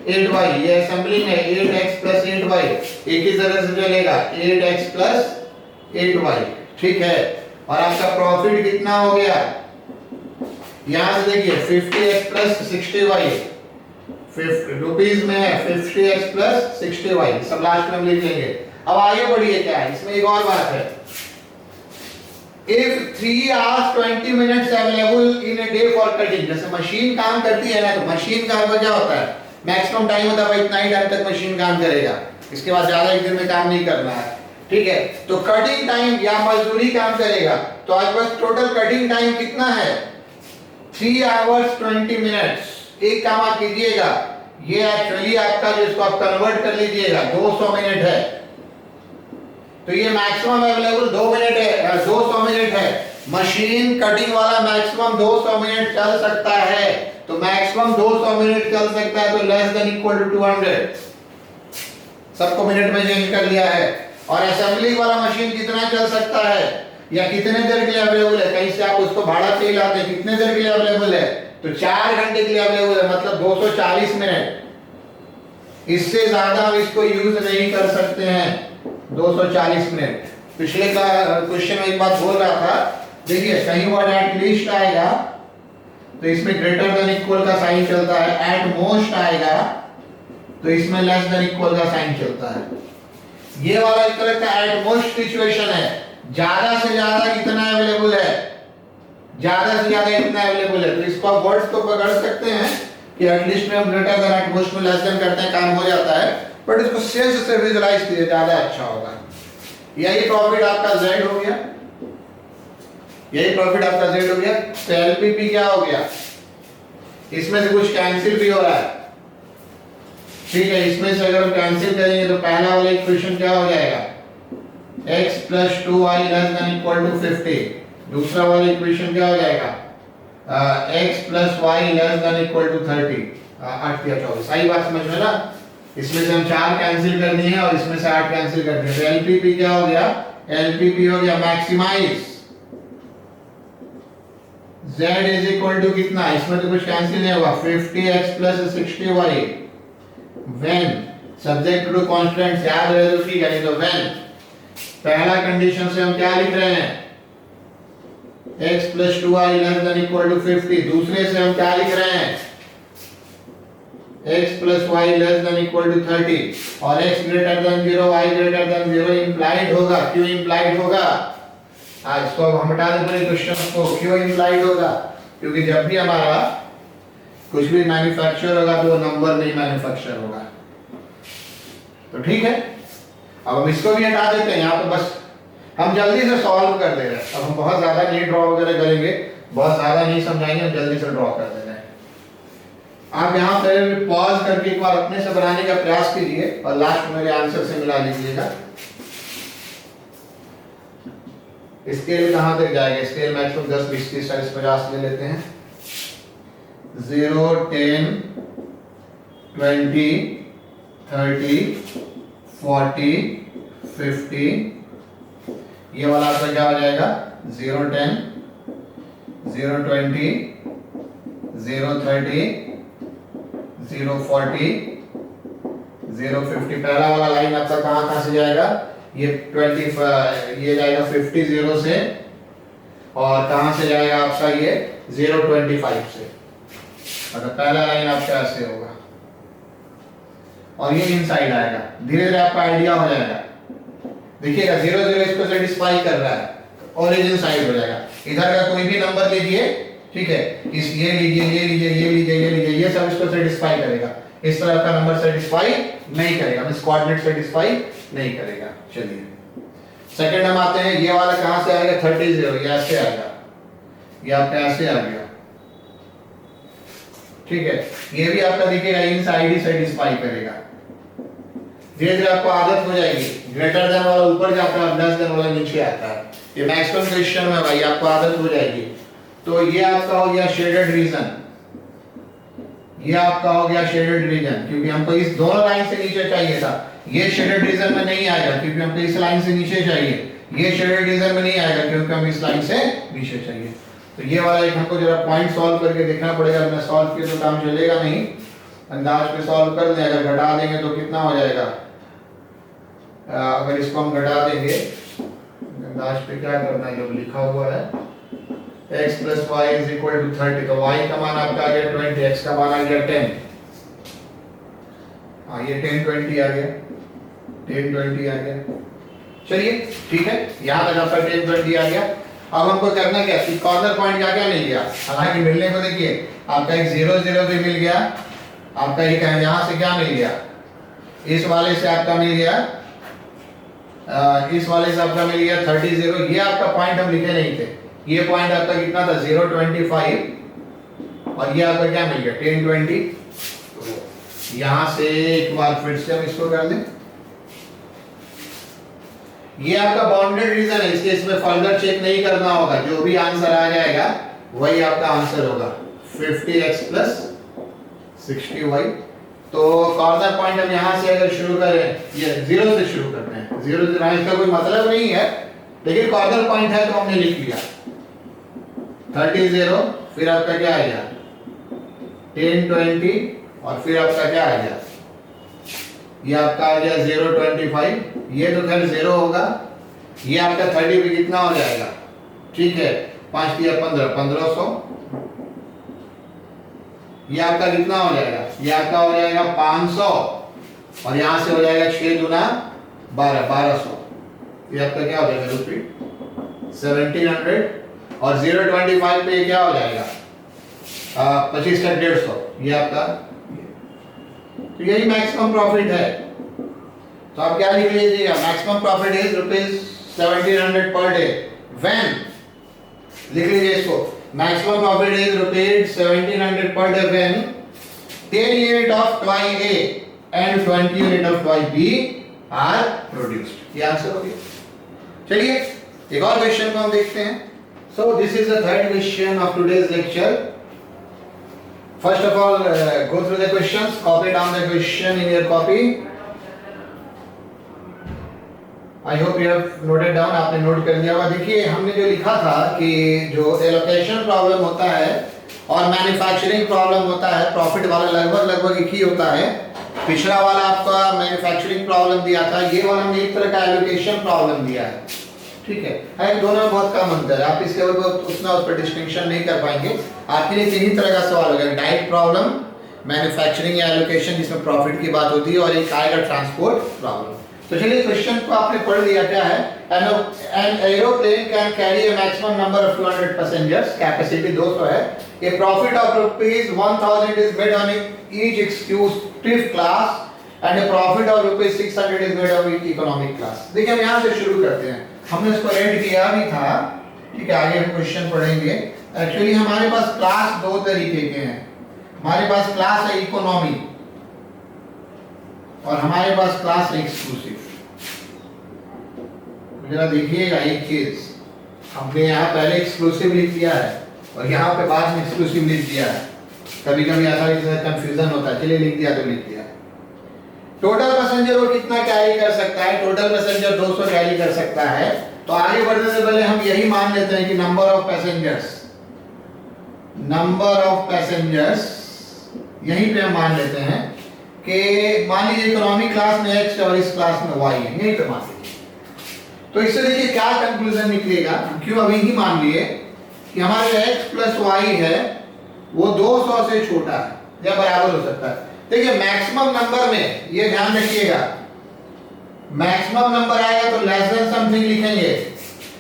8y, ये असेंबलिंग है 8x + 8y, एक ही तरह से चलेगा 8x + 8y। ठीक है, और आपका प्रॉफिट कितना हो गया, यहां से देखिए 50x + 60y, रुपीस में है 50x + 60y, सब लास्ट में हम लिख लेंगे। अब आगे बढ़िए, क्या है इसमें एक और बात है, if 3 hours 20 minutes available in a day for cutting, जैसे मशीन काम करती है ना, तो मशीन का क्या होता है, मैक्सिमम टाइम होता है भाई, इतना ही टाइम तक मशीन काम करेगा, इसके बाद ज्यादा एक दिन में काम नहीं करना है। ठीक है, तो कटिंग टाइम या मजदूरी काम करेगा, तो आज बस टोटल कटिंग टाइम कितना है 3 hours 20 minutes। एक काम आप कीजिएगा, ये एक्चुअली आपका जिसको आप कन्वर्ट कर लीजिएगा 200 मिनट है, तो ये मैक्सिमम अवेलेबल 2 मिनट है, 200 मिनट है। मशीन कटिंग वाला मैक्सिमम 200 मिनट चल सकता है, तो मैक्सिमम 200 मिनट चल सकता है, तो लेस देन इक्वल टू 200 सबको मिनट में चेंज कर लिया है। और असेंबली वाला मशीन कितना चल सकता है या कितने देर के लिए अवेलेबल है, कहीं से आप उसको भाड़ा पे लाते हैं, कितने देर के लिए अवेलेबल है, तो 4 घंटे के लिए अवेलेबल है, मतलब 240 मिनट। इससे ज्यादा हम इसको यूज नहीं कर सकते हैं 240 मिनट। पिछले का क्वेश्चन में एक बात बोल रहा था, देखिए कहीं वर्ड एट लीस्ट आएगा तो इसमें ग्रेटर देन इक्वल का साइन चलता है, एट मोस्ट आएगा तो इसमें लेस देन इक्वल का साइन चलता है। ये वाला एक तरह का एट मोस्ट सिचुएशन है, ज्यादा से ज्यादा कितना अवेलेबल है, ज्यादा से ज्यादा इतना अवेलेबल है। तो इसको आप वर्ड्स को पकड़ सकते हैं कि एटलीस्ट में हम ग्रेटर देन एट मोस्ट में लेस देन करते हैं, काम हो जाता है, बट इसको सेंस से विजुलाइज कीजिए, ज्यादा अच्छा होगा। यही प्रॉफिट आपका z हो गया, यही प्रॉफिट आपका z हो गया। तो एलपीपी क्या हो गया, इसमें से कुछ कैंसिल भी हो रहा है, ठीक है। इसमें से अगर हम कैंसिल करेंगे तो पहला वाला इक्वेशन क्या हो जाएगा, x + 2y ≤ 50। दूसरा वाला इक्वेशन क्या हो जाएगा, x + y ≤ 30। 8 या 24, सही बात समझ में ना। इसमें से हम 4 कैंसिल कर दिए और इसमें से 8 कैंसिल कर दिए, तो एलपीपी क्या हो गया, एलपीपी हो गया मैक्सिमाइज z = कितना, इसमें तो कुछ कैंसिल नहीं होगा, 50x + 60y when subject to constant याद रहे तो ठीक है, नहीं तो when पहला कंडीशन से हम क्या लिख रहे हैं, x + 2y ≤ 50। दूसरे से हम क्या लिख रहे हैं, x + y ≤ 30 और x greater than 0 y greater than 0 implied होगा। क्यों इंप्लाइड होगा, आज इसको हम हटा दें पूरे क्वेश्चन को, क्यों इंप्लाइड होगा, क्योंकि जब भी हमारा कुछ भी मैन्युफैक्चर होगा तो वो नंबर नहीं मैन्युफैक्चर होगा। तो ठीक है, अब हम इसको भी हटा देते हैं, यहाँ पे बस हम जल्दी से सॉल्व कर दे रहे हैं। अब हम बहुत ज्यादा नहीं ड्रॉ वगैरह करेंगे, बहुत ज्यादा नहीं समझाएंगे, हम जल्दी से ड्रॉ कर दे रहे हैं। आप यहाँ पे पॉज करके एक बार अपने से बनाने का प्रयास कीजिए और लास्ट मेरे आंसर से मिला लीजिएगा। स्केल कहाँ तक जाएगा, स्केल मैक्सिमम 10 20 30 40 50 ले लेते हैं। 0 10 20 30 40 50, ये वाला आपका क्या हो जाएगा, 0 10 0 20 0 30 0 40 0 50। पहला वाला लाइन आपका कहाँ से जाएगा, ये 20 ये जाएगा 50 0 से, और कहाँ से जाएगा आपका ये 0 25 से। अगर पहला लाइन आपका ऐसे होगा और ये इनसाइड आएगा, धीरे धीरे आपका आइडिया हो जाएगा। देखिएगा 0 0 इसको सेटिस्फाई कर रहा है, ओरिजिन साइड हो जाएगा। इधर का कोई भी नंबर लीजिए, ठीक है, इस ये लीजिए ये लीजिए ये लीजिए ये लीजिए, ये सब इसको सेटिस्फाई करेगा। इस तरह का नंबर सेटिस्फाई नहीं करेगा, मींस कोऑर्डिनेट सेटिस्फाई नहीं करेगा। चलिए सेकंड हम आते हैं, ये वाला कहां से आएगा, 30 0, ये ऐसे आएगा, ये आपका ऐसे आ गया, ठीक है। ये भी आपका दिखेगा इनसाइड ही सेटिस्फाई करेगा। धीरे धीरे आपको आदत हो जाएगी, ग्रेटर देन वाला ऊपर जाता है, लेस देन वाला नीचे आता है। ये मैक्सिमम क्वेश्चन में भाई आपको आदत हो जाएगी। तो ये आपका हो गया शेडेड रीजन, ये आपका हो गया शेडेड रीजन, क्योंकि हमको इस दोनों लाइन से नीचे चाहिए था। ये शेडेड रीजन में नहीं आएगा क्योंकि हमको इस लाइन से नीचे चाहिए, ये शेडेड रीजन में नहीं आएगा क्योंकि हम इस लाइन से नीचे चाहिए। तो ये वाला एक हमको जरा पॉइंट सॉल्व करके देखना पड़ेगा, मैं सॉल्व किया तो काम चलेगा नहीं, अंदाज पे सॉल्व कर दें। अगर घटा देंगे तो कितना हो जाएगा, अगर इसको हम घटा देंगे, अंदाज पे क्या करना है, जो लिखा हुआ है x + y = 30, तो y का मान आपका आ गया 20, x का मान आ गया 10। हाँ ये 10 20 आ गया, 10 20 आ गया। चलिए ठीक है, यहाँ तक आपका 10 20 आ गया। अब हमको करना क्या, कॉर्नर पॉइंट क्या क्या मिल गया, हालांकि मिलने को देखिए आपका एक 0 0 भी मिल गया, आपका एक यहाँ से क्या मिल गया, इस वाले से आपका मिल गया, इस वाले से आपका मिल गया 30 0। ये आपका पॉइंट हम लिखे नहीं थे, ये पॉइंट आपका कितना था 0 25, और ये आपका क्या मिल गया 10 20। तो यहां से एक बार फिर से हम इसको कर दें, ये आपका बाउंडेड रीजन है, इसलिए इसमें फर्दर चेक नहीं करना होगा, जो भी आंसर आ जाएगा वही आपका आंसर होगा, 50x प्लस 60y। तो कॉर्नर पॉइंट हम यहाँ से अगर शुरू करें, ये 0 से शुरू करते हैं, 0 से यहाँ इसका कोई मतलब नहीं है, लेकिन कॉर्नर पॉइंट है तो हमने लिख लिया 30 0, फिर आपका क्या आ गया 10 20, और फिर आपका क्या आ गया, ये आपका आ गया 0 25, ये तो खैर 0 होगा, ये आपका 30 पे कितना हो जाएगा, ठीक है 5 दिया 15, 1500, ये आपका कितना हो जाएगा, ये आपका हो जाएगा 500, और यहां से हो जाएगा 6 गुना 12, 1200, ये आपका क्या हो जाएगा रुपये 1700, और 0.25 पे क्या हो जाएगा 25 का 150, ये आपका, तो यही मैक्सिमम प्रॉफिट है। तो आप क्या लिख लीजिएगा, maximum profit is ₹1700 per day when, लिख लीजिए इसको, maximum profit is ₹1700 per day when 10 unit of toy A and 20 unit of toy B are produced। ये आंसर हो गया। चलिए एक और क्वेश्चन को हम देखते हैं। So this is the third question of today's lecture। First of all, go through the questions, copy down the question in your copy। I hope you have noted down, आपने नोट कर लिया होगा। देखिए हमने जो लिखा था कि जो एलोकेशन प्रॉब्लम होता है और मैन्युफैक्चरिंग प्रॉब्लम होता है, प्रॉफिट वाला लगभग एक ही होता है। पिछला वाला आपका मैन्युफैक्चरिंग प्रॉब्लम दिया था, ये वाला हमने एक तरह का एलोकेशन प्रॉब्लम दिया है, ठीक है। दोनों में बहुत कम अंतर है, आप इसके ऊपर उतना उस पर डिस्टिंक्शन नहीं कर पाएंगे। आपके लिए तीन ही तरह का सवाल होगा, डायरेक्ट प्रॉब्लम, मैन्युफैक्चरिंग या एलोकेशन जिसमें प्रॉफिट की बात होती है, और एक आएगा ट्रांसपोर्ट प्रॉब्लम। तो चलिए क्वेश्चन को आपने पढ़ लिया, क्या है, an aeroplane can carry a maximum number of 200 passengers, capacity 200 है, a profit of ₹1000 is made on each executive class and a profit of ₹600 is made on each economic class। देखिए हम यहाँ से शुरू करते हैं, हमने इसको रेड किया भी था, ठीक है, आगे हम क्वेश्चन पढ़ेंगे। एक्चुअली हमारे पास क्लास दो तरीके के हैं, हमारे पास क्लास है इकोनॉमी और हमारे पास क्लास है एक्सक्लूसिव। जरा देखिएगा एक चीज, हमने यहाँ पहले एक्सक्लूसिव लिख दिया है और यहाँ पे बाद में एक्सक्लूसिव लिख दिया है, कभी कभी ऐसा कंफ्यूजन होता है, चलिए लिख दिया तो लिख दिया। टोटल पैसेंजर वो कितना कैरी कर सकता है, टोटल पैसेंजर 200 कैरी कर सकता है। तो आगे बढ़ने से पहले हम यही मान लेते हैं कि नंबर ऑफ पैसेंजर्स यहीं पे हम मान लेते हैं कि मान लीजिए इकोनॉमी क्लास में x और इस क्लास में y है, यहीं पे मान लीजिए। तो इससे देखिए क्या कंक्लूजन निकलेगा, क्यों अभी ही मान लिए कि हमारे x प्लस y है वो 200 से छोटा है या बराबर हो सकता है। देखिए मैक्सिमम नंबर में ये ध्यान रखिएगा, मैक्सिमम नंबर आएगा तो लेस देन समथिंग लिखेंगे,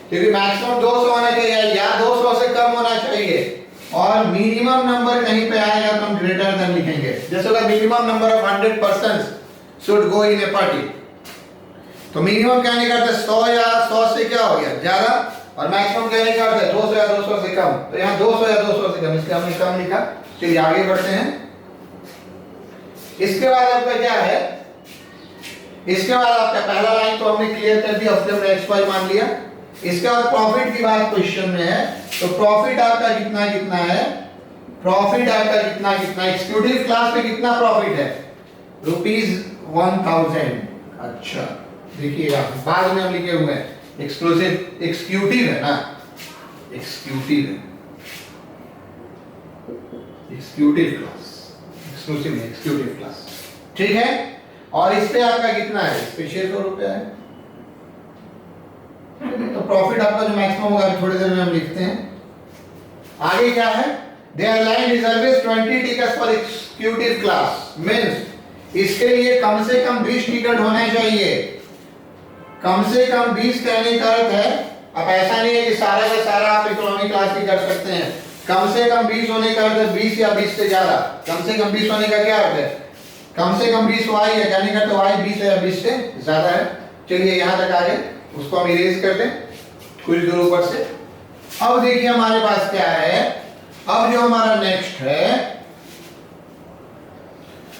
क्योंकि मैक्सिमम 200 होना चाहिए या 200 से कम होना चाहिए, और मिनिमम नंबर कहीं पे आएगा तो हम ग्रेटर देन लिखेंगे। जैसे अगर minimum number of 100 persons should go in A party, तो मिनिमम क्या नहीं करते 100 या 100 से क्या हो गया ज्यादा, और मैक्सिमम क्या नहीं करते 200 या 200 से कम, तो यहाँ 200 या 200 से कम, इसलिए हमने कम लिखा। चलिए आगे बढ़ते हैं। इसके बाद आपका क्या है, इसके बाद आपका पहला लाइन तो हमने क्लियर कर दिया, उसके हमने एक्स वाई मान लिया। इसके बाद प्रॉफिट की बात क्वेश्चन में है, तो प्रॉफिट आपका कितना है, प्रॉफिट आपका कितना एग्जीक्यूटिव क्लास पे कितना प्रॉफिट है, ₹1000। अच्छा देखिएगा बाद में हम लिखे हुए हैं एक्सक्लूसिव, एग्जीक्यूटिव है ना, एग्जीक्यूटिव क्लास, एक्सक्लूसिव नहीं, एग्जीक्यूटिव क्लास, ठीक है। और इस पे आपका कितना है, इस पे 600 रुपया है। तो प्रॉफिट आपका जो मैक्सिमम होगा थोड़ी देर में हम लिखते हैं। आगे क्या है, the airline reserves 20 tickets for executive class, means इसके लिए कम से कम 20 टिकट होने चाहिए। कम से कम 20 कहने का अर्थ है, अब ऐसा नहीं है कि सारा का सारा आप इकोनॉमी क्लास ही कर सकते हैं, कम से कम 20 होने का अर्थ है 20 या 20 से ज्यादा। कम से कम 20 होने का क्या अर्थ है, कम से कम 20 वाई है, कहने का तो वाई 20 है या 20 से ज्यादा है। चलिए यहां तक आ गए, उसको हम इरेज कर दें कुछ दूर ऊपर से। अब देखिए हमारे पास क्या है, अब जो हमारा नेक्स्ट है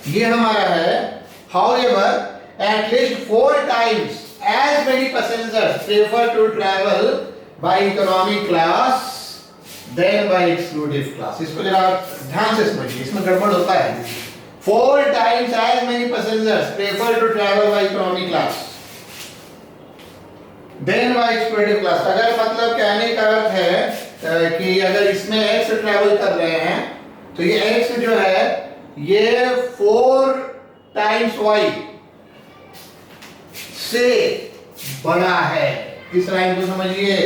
ये हमारा है, however at least 4 times as many passengers prefer to travel by economy class than by exclusive class. इसको जरा ध्यान से समझिए, इसमें गड़बड़ होता है। 4 times as many passengers prefer to travel by economy class than by exclusive class। अगर मतलब कहने का अर्थ है कि अगर इसमें x ट्रैवल कर रहे हैं तो ये x जो है ये 4 times y से बड़ा है। इस लाइन को समझिए,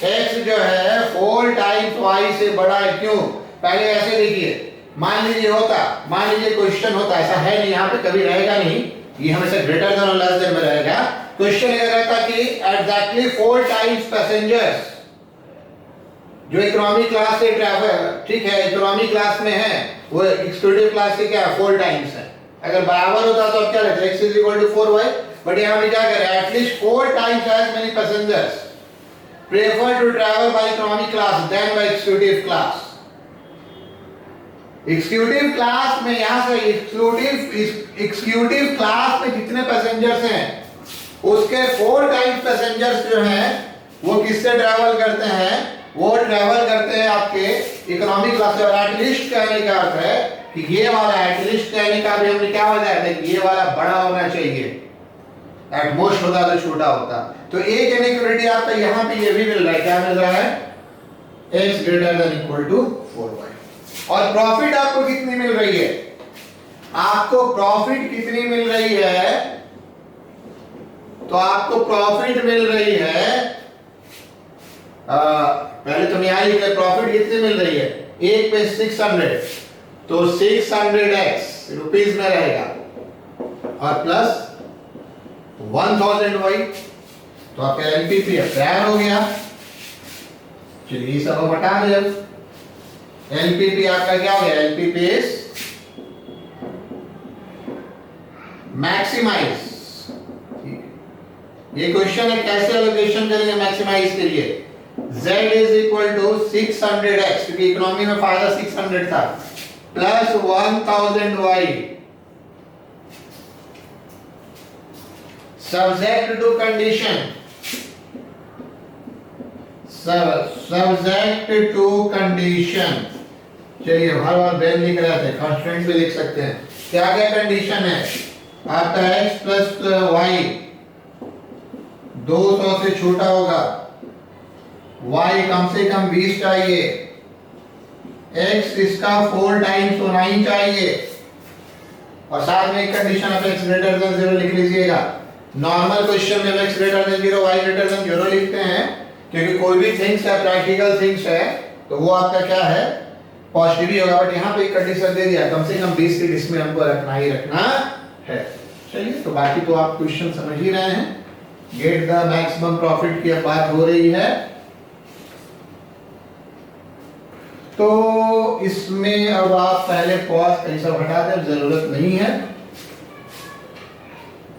x जो है 4 times y से बड़ा है। क्यों? पहले ऐसे देखिए, मान लीजिए क्वेश्चन होता, ऐसा है नहीं, यहाँ पे कभी रहेगा नहीं, ये हमेशा ग्रेटर देन और लेस देन में रहेगा। क्वेश्चन ये रहता कि एग्जैक्टली 4 टाइम्स पैसेंजर्स जो इकोनॉमी क्लास से ट्रैवल, ठीक है, इकोनॉमी क्लास में है, वो एक्सक्लूसिव क्लास के क्या 4 टाइम्स है। अगर बराबर होता तो क्या रहता, x = 4y, बट यहाँ पे क्या कर रहा है, at least 4 times as many passengers prefer to travel by economy class than by executive class। Executive class में यहां से एक्सिक्यूटिव क्लास में जितने पैसेंजर्स हैं उसके 4 टाइम्स पैसेंजर्स जो हैं वो किससे ट्रैवल करते हैं, वो ट्रैवल करते हैं आपके इकोनॉमी क्लास से। एटलीस्ट कहने का अर्थ है कि ये वाला, एटलीस्ट कहने का भी हमने क्या बताया था कि ये वाला बड़ा होना चाहिए, एट मोस्ट होता तो छोटा होता। तो एक इनइक्वालिटी आपका यहाँ पे ये भी मिल रहा है, क्या मिल रहा है, x > 4y। और प्रॉफिट आपको कितनी मिल रही है, आपको प्रॉफिट कितनी मिल रही है, तो आपको प्रॉफिट मिल रही है, पहले तुम यहां लिख ले, प्रॉफिट कितनी मिल रही है, एक पे 600, तो 600x रुपीस में रहेगा और प्लस 1000y, तो आपका एलपीपी तैयार हो गया। चलिए सब हटा दें। अब एलपीपी आपका क्या हो गया, एलपीपी इज मैक्सिमाइज। ये क्वेश्चन है कैसे एलोकेशन करेंगे मैक्सिमाइज के लिए। z = 600x, क्योंकि इकोनॉमी में फायदा 600 था, plus 1000y subject to condition, subject to condition। चलिए हर बार ब्रेन लिख रहे थे, कांस्टेंट भी लिख सकते हैं। क्या क्या कंडीशन है आपका, x प्लस y 200 से छोटा होगा, y कम से कम 20 चाहिए, x इसका 4 टाइम्स होना ही चाहिए, और साथ में एक कंडीशन आप x > 0 लिख लीजिएगा। नॉर्मल क्वेश्चन में x > 0 y > 0 लिखते हैं, क्योंकि कोई भी थिंग्स है, प्रैक्टिकल थिंग्स है, तो वो आपका क्या है, पॉजिटिव ही होगा। बट यहाँ पे एक कंडीशन दे दिया, कम से कम 20 फीट इसमें हमको रखना ही रखना है। चलिए, तो बाकी तो आप क्वेश्चन समझ ही रहे हैं। गेट द मैक्सिमम प्रॉफिट की बात हो रही है, तो इसमें अब आप पहले पॉज कैसा हटा दें, जरूरत नहीं है।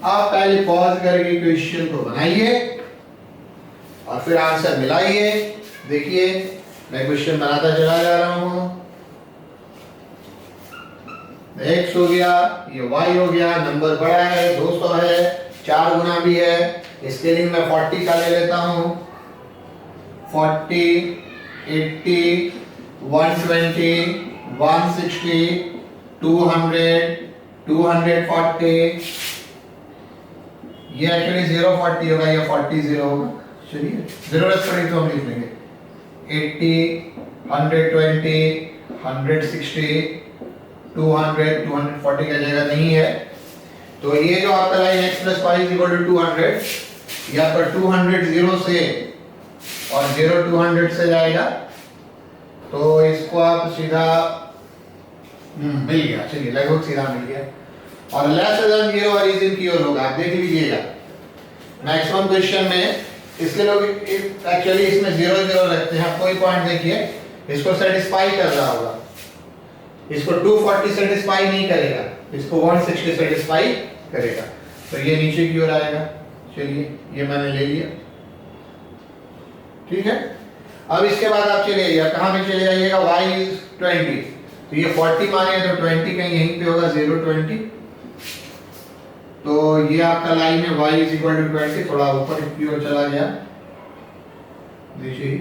आप पहले पॉज करके क्वेश्चन को बनाइए और फिर आंसर मिलाइए। देखिए मैं क्वेश्चन बनाता चला जा रहा हूं। x हो गया, ये y हो गया, नंबर बड़ा है, 200 है, 4 गुना भी है, स्केलिंग में 40 का ले लेता हूं। 40, 80, 120, 160, 200, 240, ये एक्चुअली 040 होगा, ये 40 0 होगा। चलिए जरूरत पड़ी तो हम लिख लेंगे 80, 120, 160, 200, 240 का जगह नहीं है, तो ये जो आपका लाइन x + y = 200, या पर 200 0 से और 0 200 से जाएगा, तो इसको आप सीधा मिल गया। चलिए लगभग सीधा मिल गया, और लेस देन 0 और इज इन की ओर होगा। आप देख लीजिएगा मैक्सिमम क्वेश्चन में इसके लोग एक्चुअली इसमें 0 0 रखते हैं। आप कोई पॉइंट देखिए, इसको सेटिस्फाई कर रहा होगा, इसको 240 सेटिस्फाई नहीं करेगा, इसको 160 सेटिस्फाई करेगा, तो ये नीचे की ओर आएगा। चलिए ये मैंने ले लिया, ठीक है। अब इसके बाद आप चले जाइए, कहाँ पे चले जाइएगा, y = 20, तो ये 40 माने तो 20 कहीं यहीं पे होगा, 0 20, तो ये आपका लाइन है y = 20, थोड़ा ऊपर की ओर चला गया, देखिए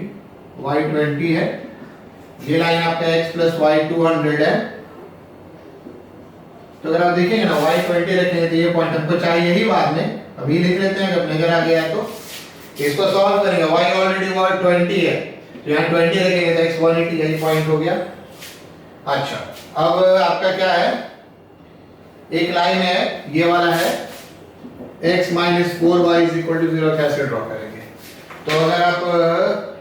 y 20 है, ये लाइन आपका x प्लस y 200 है। तो अगर आप देखेंगे ना y 20 रखेंगे तो ये पॉइंट हमको चाहिए ही बाद में, अभी लिख लेते हैं जब नजर आ गया तो। इसको सॉल्व करेंगे, y ऑलरेडी 20 है तो यहाँ 20 रखेंगे तो x 180, यही पॉइंट हो गया। अच्छा, अब आपका क्या है, एक लाइन है ये वाला है x minus 4y is equal to 0, कैसे ड्रॉ करेंगे? तो अगर आप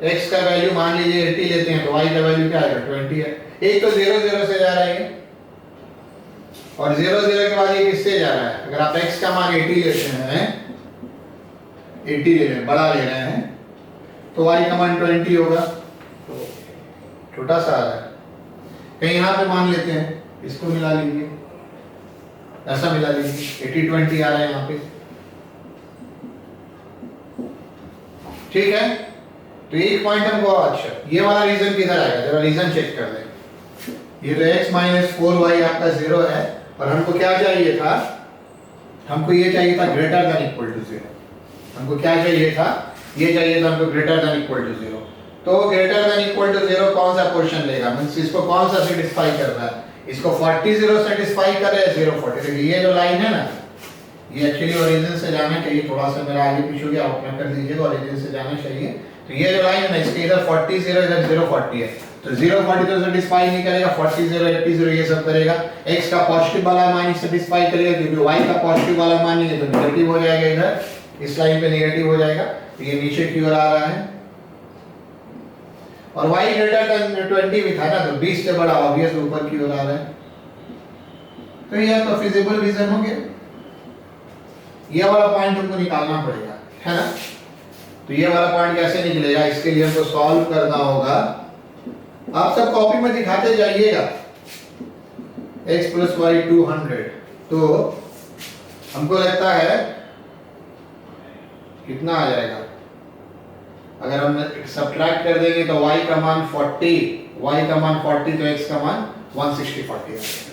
x का वैल्यू मान लीजिए 80 लेते हैं तो y का वैल्यू क्या आएगा 20 है। एक तो 0 0 से जा रहा है और 0 0 के बाद ये किससे जा रहा है? अगर आप x का मान 80 लेते हैं, 80 ले रहे हैं, बड़ा ले रहे हैं, तो y का मान 20 होगा। तो छोटा सा आ रहा है, कहीं यहाँ पे मान लेते हैं, इसको मिला लीजिए, ऐसा मिला लीजिए, 80 20 आ रहा है यहाँ पे, ठीक है। तो एक पॉइंट हमको, अच्छा ये वाला रीजन किधर आएगा, जरा रीजन चेक कर लें। ये तो x माइनस 4y आपका 0 है और हमको क्या चाहिए था, हमको ये चाहिए था ग्रेटर देन इक्वल टू 0। हमको क्या चाहिए था, ये चाहिए था हमको ग्रेटर देन इक्वल टू 0। तो ग्रेटर देन इक्वल टू 0 कौन सा क्वेश्चन लेगा, मींस इसको कौन सा सेटिस्फाई कर रहा है, इसको 40 0 सेटिस्फाई कर रहा है, 0 40। देखिए ये जो लाइन है ना, ये एक्चुअली ओरिजिन से जाना चाहिए, थोड़ा सा मेरा आगे पीछे हो गया, आप कर दीजिएगा, ओरिजिन से जाना चाहिए। तो ये जो लाइन है ना, इसके इधर 40 0 इधर 0 40 है, तो 0 40 तो सेटिस्फाई नहीं करेगा, 40 0 80 0 ये सब करेगा। x का पॉजिटिव वाला मान ही सेटिस्फाई करेगा, क्योंकि y का पॉजिटिव वाला मान नहीं है तो नेगेटिव हो जाएगा, इधर इस लाइन पे नेगेटिव हो जाएगा, तो ये नीचे की ओर आ रहा है। और y ग्रेटर देन 20 भी था ना, तो 20 से बड़ा ऑब्वियस ऊपर की ओर आ रहा है। तो ये तो फिजिबल रीजन हो गया, ये वाला पॉइंट हमको निकालना पड़ेगा, है ना। तो ये वाला पॉइंट कैसे निकलेगा, इसके लिए हमको सॉल्व करना होगा। आप सब कॉपी में दिखाते जाइएगा, x प्लस वाई 200, तो हमको लगता है कितना आ जाएगा, अगर हम सब्ट्रैक्ट कर देंगे तो y का मान 40, y का मान 40 तो x का मान 160 40 आएगा।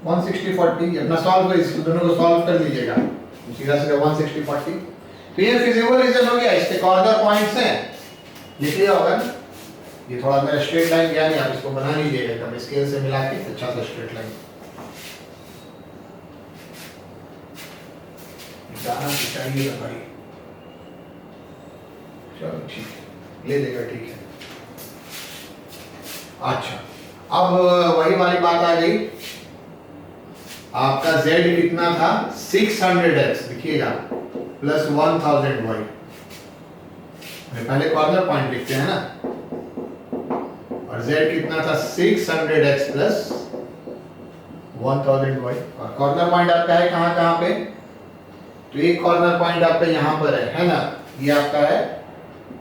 160 40 अपना सॉल्व कर, इसको दोनों को सॉल्व कर लीजिएगा, सीधा सीधा 160 40। तो ये फिजिबल रीजन हो गया, इसके कॉर्नर पॉइंट्स हैं, लिख लिया होगा ना। ये थोड़ा मेरा स्ट्रेट लाइन गया नहीं, आप इसको बना लीजिएगा कब स्केल से मिला के, अच्छा सा स्ट्रेट लाइन जाना चाहिए भाई। चलो ठीक है, ले लेगा, ठीक है। अच्छा, अब वही वाली बात आ गई, आपका z कितना था 600x, देखिएगा प्लस 1000y, पहले कॉर्नर पॉइंट लिखते हैं ना, और z कितना था 600x प्लस 1000y, और कॉर्नर पॉइंट आपका है कहाँ कहाँ पे, तो एक कॉर्नर पॉइंट आपका यहाँ पर है ना, ये आपका है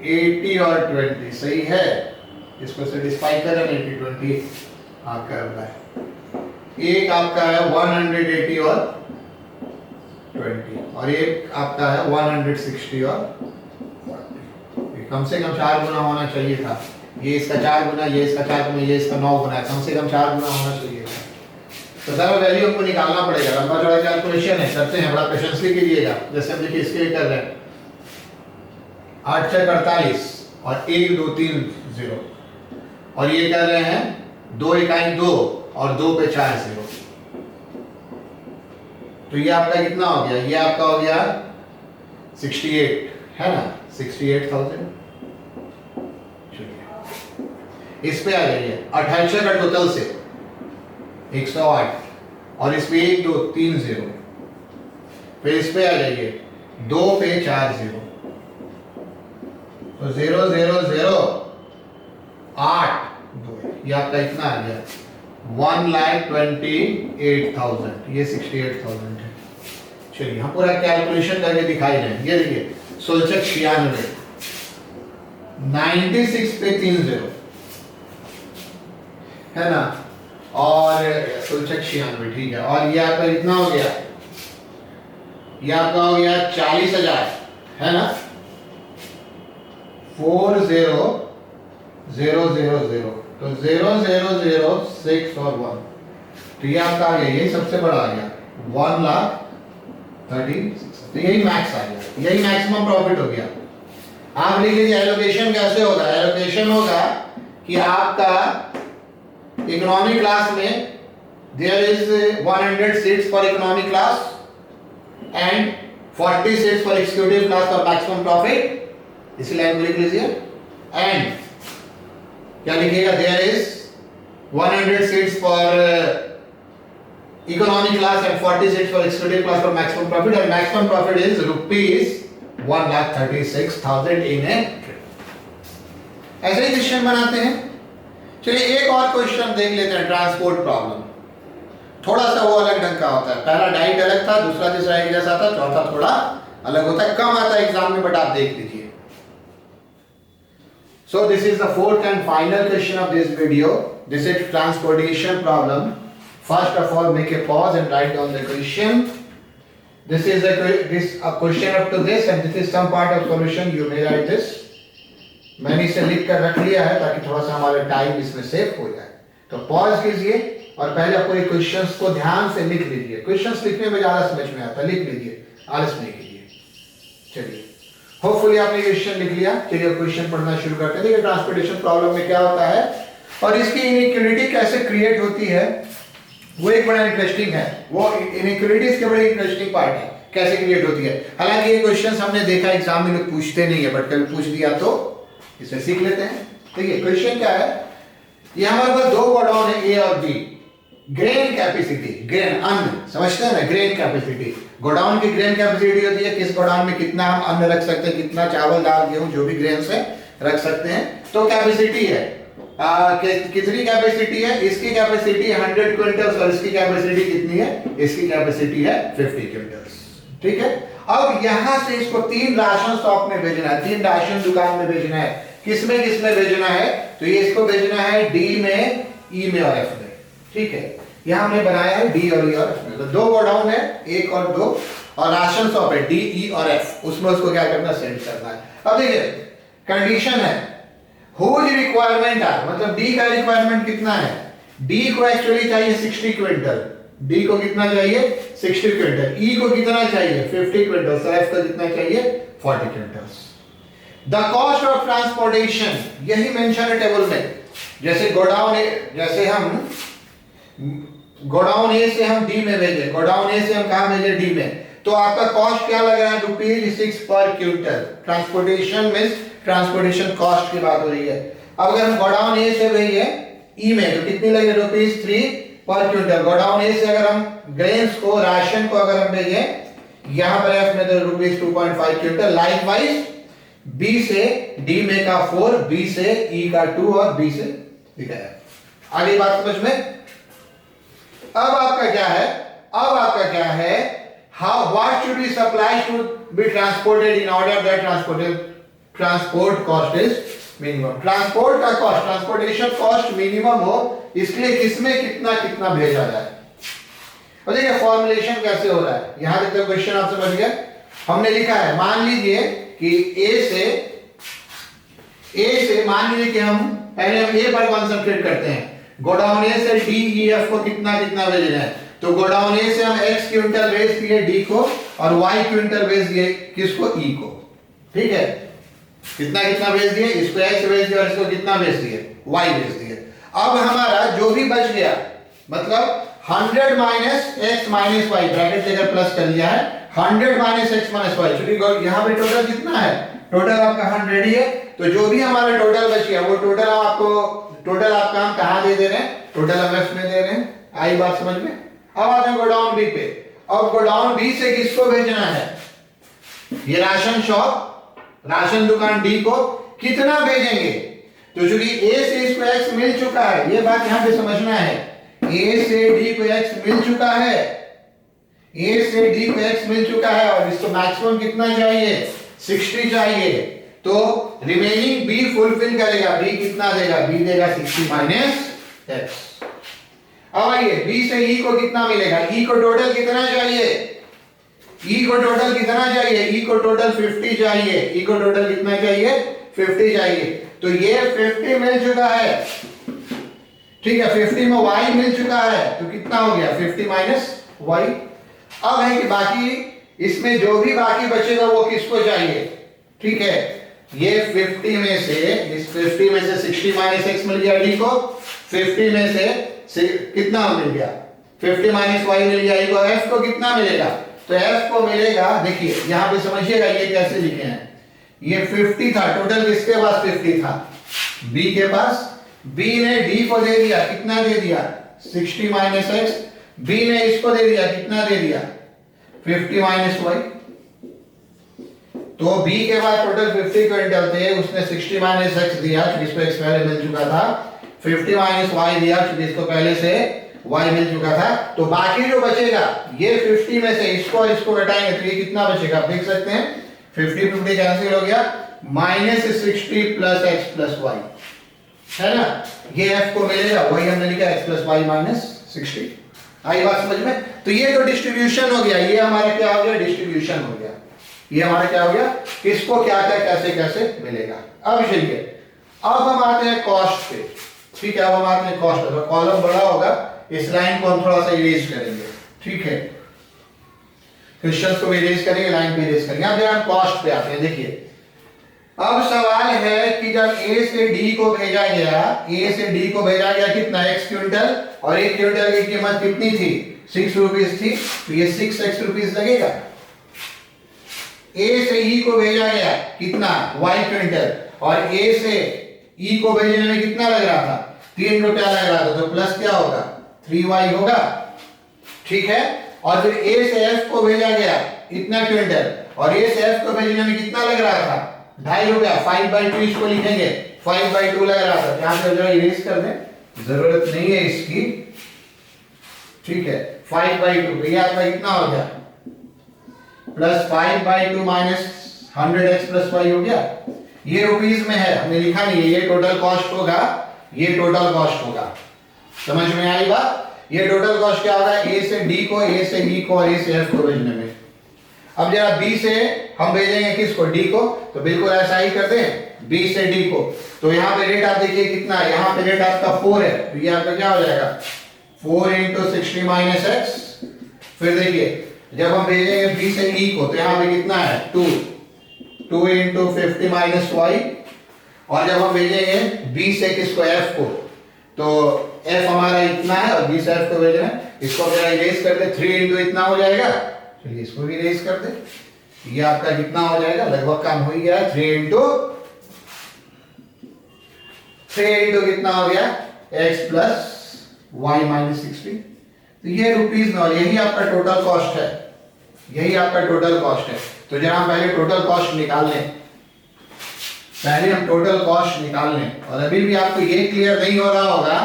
80 और 20, सही है, इसको सेटिस्फाई करें 80 20 आपका है। एक आपका है 180 और 20, और एक आपका है 160 और 40। कम से कम 4 गुना होना चाहिए था, ये इसका 4 गुना, ये इसका 4 गुना, ये इसका 9 गुना है, कम से कम 4 गुना होना चाहिए था। तो सर वैल्यू हमको निकालना पड़ेगा, लंबा चौड़ा कैलकुलेशन है, करते हैं, बड़ा पेशेंसली कीजिएगा। जैसे हम देखिए इसके लिए कर रहे हैं 8 6 48 और 1 2 3 0, और ये कर रहे हैं 2 इकाई 2 और 2 पे 4 0, तो ये आपका कितना हो गया, ये आपका हो गया 68, है ना, 68,000। इस पे आ जाइए, 28 का टोटल से 108, और इस पे 1 2 3 0, फिर इस पे आ जाइए 2 पे 4 0, तो 0 0 0 8 2, ये आपका इतना आ गया 1,28,000, ये 68,000 है। चलिए हम पूरा कैलकुलेशन करके दिखाई रहे हैं, ये देखिए 96 96 पे 3 0, है ना, और 96 ठीक है, और ये आपका कितना हो गया, ये आपका हो गया 40,000, है ना, 40,000, तो 0,006 और 1, तो ये आपका आ गया, ये सबसे बड़ा आ गया 1,36,000, तो यही मैक्स आ गया, यही मैक्सिमम प्रॉफिट हो गया। आप लिख लीजिए एलोकेशन कैसे होगा। एलोकेशन होगा कि आपका इकोनॉमी क्लास में there is 100 seats for economy class and 40 seats for executive class for maximum profit. इसी लाइन को लिख लीजिए। एंड क्या लिखिएगा, there is 100 seats for economy class and 40 seats for executive class for maximum profit, and maximum profit is rupees 1,36,000 in a trip। ऐसे ही question बनाते हैं। चलिए एक और क्वेश्चन देख लेते हैं, ट्रांसपोर्ट प्रॉब्लम। थोड़ा सा वो अलग ढंग का होता है। पहला डाइट अलग था, दूसरा तीसरा एक जैसा था, चौथा थोड़ा अलग होता है, कम आता है एग्जाम में, बट आप देख लीजिए। So this is the fourth and final question of this video. This is transportation problem. First of all, make a pause and write down the question. This is a question up to this, and this is some part of solution. You may write this. मैंने इसे लिख कर रख लिया है ताकि थोड़ा सा हमारा टाइम इसमें सेव हो जाए। तो पॉज कीजिए और पहले आपको ये क्वेश्चंस को ध्यान से लिख लीजिए। क्वेश्चंस लिखने में ज्यादा समझ में आता है, लिख लीजिए, आलस नहीं कीजिए। चलिए, होपफुली आपने क्वेश्चन लिख लिया। चलिए क्वेश्चन पढ़ना शुरू करते हैं। देखिए ट्रांसपोर्टेशन प्रॉब्लम में क्या होता है और इसकी इनइक्वालिटी कैसे क्रिएट होती है, वो एक बड़ा इंटरेस्टिंग है। वो इनइक्वालिटीज के बड़े इंटरेस्टिंग पार्ट है, कैसे क्रिएट होती है। हालांकि ये क्वेश्चंस हमने देखा एग्जाम में लोग पूछते नहीं है, बट कभी पूछ दिया तो इसे सीख लेते हैं। देखिए क्वेश्चन क्या है, ये हमारे पास दो गोडाउन है ए और बी। ग्रेन कैपेसिटी, ग्रेन अन्न, समझते हैं ना, ग्रेन कैपेसिटी। गोडाउन की ग्रेन कैपेसिटी होती है किस गोडाउन में कितना हम अन्न रख सकते हैं, कितना चावल दाल गेहूं जो भी ग्रेन से रख सकते हैं। तो कैपेसिटी है, कितनी कैपेसिटी है, इसकी कैपेसिटी 100 क्विंटल्स और इसकी कैपेसिटी कितनी है, इसकी कैपेसिटी है 50 क्विंटल्स। ठीक है, अब यहां से इसको 3 राशन शॉप में भेजना है, 3 राशन दुकान में भेजना है। किसमें किसमें भेजना है, तो ये इसको भेजना है डी में, ई में और एफ में। ठीक है, यहां हमने बनाया है डी और ई और एफ में। तो 2 गोडाउन है, 1 और 2, और राशन शॉप है डी, ई और एफ, उसमें उसको क्या करना, सेंड करना है। अब देखिए कंडीशन है हुज रिक्वायरमेंट है, मतलब डी का रिक्वायरमेंट कितना है, डी को एक्चुअली चाहिए 60 क्विंटल, डी को कितना चाहिए 60 क्विंटल, ई को कितना चाहिए 50 क्विंटल, तो एफ को कितना चाहिए 40 quintals. The cost of transportation, यही मेंशन है टेबल में। जैसे गोडाउन ए, जैसे हम गोडाउन ए से हम डी में भेजे, गोडाउन ए से हम कहां भेजे, डी में, तो आपका कॉस्ट क्या लग रहा है, ₹6 पर quintal. Transportation means transportation cost की बात हो रही है। अब अगर हम गोडाउन ए से भेजे ई में, तो कितनी लगे, ₹3 पर क्विंटल। गोडाउन ए से अगर हम ग्रेन्स को, राशन को अगर हम भेजे, यहां पर एफ में तो ₹2.5 क्विंटल। लाइकवाइज बी से डी में का 4, बी से ई का 2 और बी से दिखाया। आगे बात समझ में। अब आपका क्या है, अब आपका क्या है, how what should be supply to be transported in order that transport cost is minimum. Transport का कॉस्ट, ट्रांसपोर्टेशन कॉस्ट मिनिमम हो, इसलिए किसमें कितना कितना भेजा जाए। और देखिए फॉर्मुलेशन कैसे हो रहा है, यहां तक क्वेश्चन आप समझ गए। हमने लिखा है, मान लीजिए कि ए से मान लीजिए कि हम पहले हम ए पर कंसंट्रेट करते हैं। गोडाउन ए से डी, ई, एफ को कितना कितना भेजना है, तो गोडाउन ए से हम x क्विंटल भेज दिए डी को, और y क्विंटल भेज दिए किसको, ई को। ठीक है, कितना कितना भेज दिए, इसको x भेज दिया और इसको कितना भेज दिए, y भेज दिए। अब हमारा जो भी बच गया, मतलब 100 minus x minus y, bracket लेकर प्लस कर लिया है, 100 माइनस x माइनस y, क्योंकि यहाँ पे टोटल कितना है, टोटल आपका 100 ही है। तो जो भी हमारा टोटल बच गया, वो टोटल हम आपको, टोटल आपका हम कहाँ दे दे रहे हैं, टोटल हम एफ में दे रहे हैं। आई बात समझ में। अब आते हैं गोडाउन बी पे। अब गोडाउन बी से किसको भेजना है, ये राशन शॉप, राशन दुकान डी को कितना भेजेंगे, तो चूंकि ए से इसको एक्स मिल चुका है, ये बात यहां पे समझना है, ए से डी को एक्स मिल चुका है, ए से डी को एक्स मिल चुका है, और इसको मैक्सिमम कितना चाहिए 60 चाहिए, तो रिमेनिंग बी फुलफिल करेगा। बी कितना देगा, बी देगा 60 माइनस एक्स। अब आइए बी से ई को कितना मिलेगा, ई को टोटल कितना चाहिए, ई को टोटल कितना चाहिए, ई को टोटल 50 चाहिए, ई को टोटल कितना चाहिए 50 चाहिए। तो ये 50 मिल चुका है, ठीक है, 50 में y मिल चुका है, तो कितना हो गया 50 माइनस y। अब है कि बाकी इसमें जो भी बाकी बचेगा वो किसको चाहिए, ठीक है, ये 50 में से, इस 50 में से 60 माइनस x मिल गया d को, 50 में से कितना मिल गया, 50 माइनस y मिल गया, को f को कितना मिलेगा, तो f को मिलेगा, देखिए यहां पे समझिएगा ये कैसे लिखे हैं, ये 50 था टोटल, किसके पास 50 था, b के पास, b ने d को दे दिया, कितना दे दिया 60 माइनस x, b ने इसको दे दिया, कितना दे दिया 50 माइनस y, तो b के पास टोटल 50 क्विंटल थे, उसने 60 माइनस x दिया, जिसको x पहले मिल चुका था, 50 माइनस y दिया, जिसको पहले से y मिल चुका था, तो बाकी जो बचेगा ये 50 में से इसको और इसको घटाएंगे तो ये कितना बचेगा, आप देख सकते हैं 50-50 कैंसिल हो गया, minus 60 plus x plus y, है ना, ये f को मिलेगा, वही हमने लिखा x प्लस y माइनस 60। आई बात समझ में? तो ये जो डिस्ट्रीब्यूशन हो गया, ये हमारा क्या हो गया, डिस्ट्रीब्यूशन हो गया, ये हमारा क्या हो गया, किसको क्या क्या कैसे कैसे मिलेगा। अब चलिए अब हम आते हैं कॉस्ट पे, ठीक है, अब हम आते हैं कॉस्ट पे, कॉलम बड़ा होगा, इस लाइन को हम थोड़ा सा इरेज करेंगे, ठीक है, क्वेश्चंस को भी इरेज करेंगे, लाइन पे इरेज करेंगे। अब जब हम कॉस्ट पे आते हैं, देखिए अब सवाल है कि जब A से D को भेजा गया, A से D को भेजा गया कितना x क्विंटल, और एक क्विंटल की कीमत कितनी थी 6 रुपीस थी, तो ये 6x रुपीस लगेगा। A से E को भेजा गया कितना y क्विंटल, और A से E को भेजने में कितना लग रहा था 3 रुपया लग रहा था, तो प्लस क्या होगा 3y होगा, ठीक है। और फिर A से F को भेजा गया इतना क्विंटल, और A से F को भेजने में कितना लग रहा था 2.5 रुपया, 5/2 इसको लिखेंगे, 5/2 लग रहा था, यहां से जरा इरेज कर दें, जरूरत नहीं है इसकी, ठीक है, 5/2 ये आपका कितना हो गया plus 5/2 minus 100x plus y हो गया, ये रुपीस में है, हमने लिखा नहीं है, ये टोटल कॉस्ट होगा, ये टोटल कॉस्ट होगा, समझ में आई बात, ये टोटल कॉस्ट क्या होगा, A से D को, A से E को और A से F को भेजने में। अब जरा B से हम भेजेंगे किसको, D को, तो बिल्कुल ऐसा ही कर दें, B से D को, तो यहाँ पे रेट आप देखिए कितना है, यहाँ पे रेट आपका 4 है, तो ये आपका क्या हो जाएगा 4 × 60 माइनस x, फिर देखिए जब हम भेजेंगे B से E को, तो यहाँ पे कितना है 2 × 50 माइनस y, और जब हम भेजेंगे B से किसको F को, तो F हमारा इतना है और B से F को भेजना है, इसको जरा इरेज कर दे, 3 × इतना हो जाएगा, चलिए इसको भी इरेज कर दे, ये आपका कितना हो जाएगा, लगभग काम हो ही गया, 3 × कितना हो गया x प्लस y माइनस 60, तो ये रुपीस में, और यही आपका टोटल कॉस्ट है, यही आपका टोटल कॉस्ट है। तो जरा हम पहले टोटल कॉस्ट निकाल लें, पहले हम टोटल कॉस्ट निकाल लें, और अभी भी आपको ये क्लियर नहीं हो रहा होगा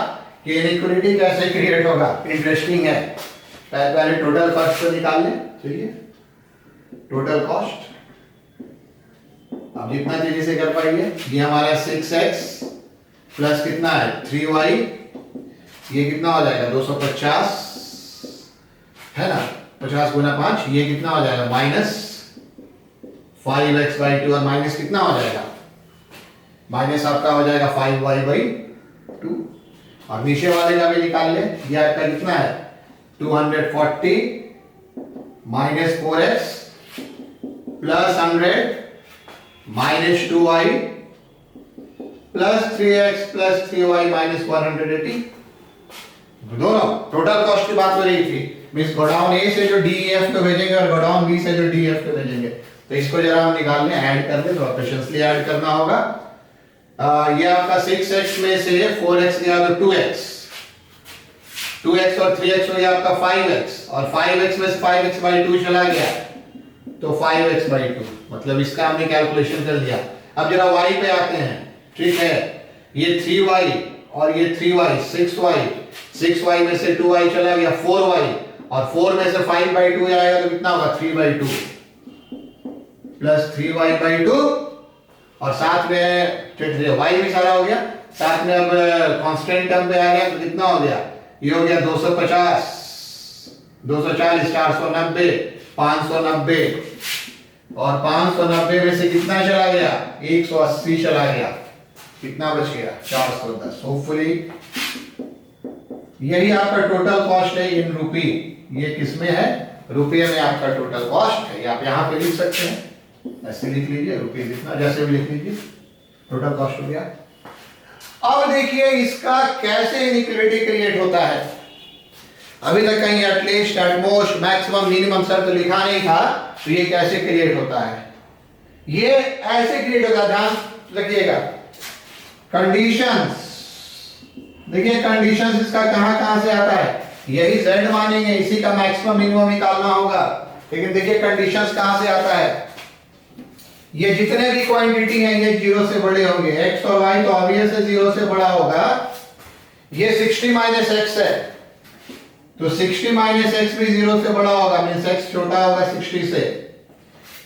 कि इनइक्वालिटी कैसे क्रिएट होगा, इंटरेस्टिंग है, पहले टोटल कॉस्ट को निकाल लें, चलिए टोटल कॉस्ट, अब जितना तेजी से कर पाइए, ये हमारा 6x प्लस कितना है 3y, ये कितना हो जाएगा 250, है ना, 50 × 5, ये कितना हो जाएगा माइनस 5x/2, और माइनस कितना हो जाएगा, माइनस आपका हो जाएगा 5y/2, और नीचे वाले का भी निकाल ले, ये आपका कितना है 240 minus 4x plus 100 minus 2y plus 3x plus 3y minus 180, दोनों टोटल कॉस्ट की बात हो रही थी, मींस गोडाउन A से जो DEF को भेजेंगे और गोडाउन B से जो DF को भेजेंगे, तो इसको जरा हम निकाल लें, ऐड कर दें, तो ऑपरेशंसली ऐड करना होगा। ये आपका 6x में से 4x गया तो 2x और 3x हो गया आपका 5x, और 5x में से 5x/2 चला गया तो 5x/2, मतलब इसका हमने कैलकुलेशन कर लिया। अब जरा y पे आते हैं, ठीक है, ये 3y और ये 3y 6y में से 2y चला गया 4y, और 4 में से 5/2 आएगा तो कितना होगा 3/2 प्लस 3y/2, और साथ में y भी सारा हो गया, साथ में अब कांस्टेंट टर्म पे आ गया तो कितना हो गया, ये हो गया 250 240 490 590, और 590 में से कितना चला गया 180 चला गया, कितना बच गया 410। होपफुली यही आपका टोटल कॉस्ट है इन रुपी, ये किसमें है रुपये में आपका टोटल कॉस्ट है, आप यहां पे लिख सकते हैं, ऐसे लिख लीजिए, रुपीज इतना, जैसे भी लिख लीजिए, टोटल कॉस्ट हो गया। अब देखिए इसका कैसे इनइक्वालिटी क्रिएट होता है। अभी तक कहीं एटलीस्ट, एटमोस्ट, मैक्सिमम, मिनिमम शर्त लिखा नहीं था, तो ये कैसे क्रिएट होता है? ये ऐसे क्रिएट होता है, ध्यान रखिएगा। कंडीशंस, देखिए कंडीशंस इसका कहां से आता है, यही z मानेंगे, इसी का मैक्सिमम मिनिमम निकालना होगा। लेकिन देखिए कंडीशंस कहां से आता है, ये जितने भी क्वांटिटी हैं ये 0 से बड़े होंगे, x और y तो ऑब्वियस है 0 से बड़ा होगा। ये 60 माइनस x है, तो 60 माइनस x भी 0 से बड़ा होगा, मींस x छोटा होगा 60 से।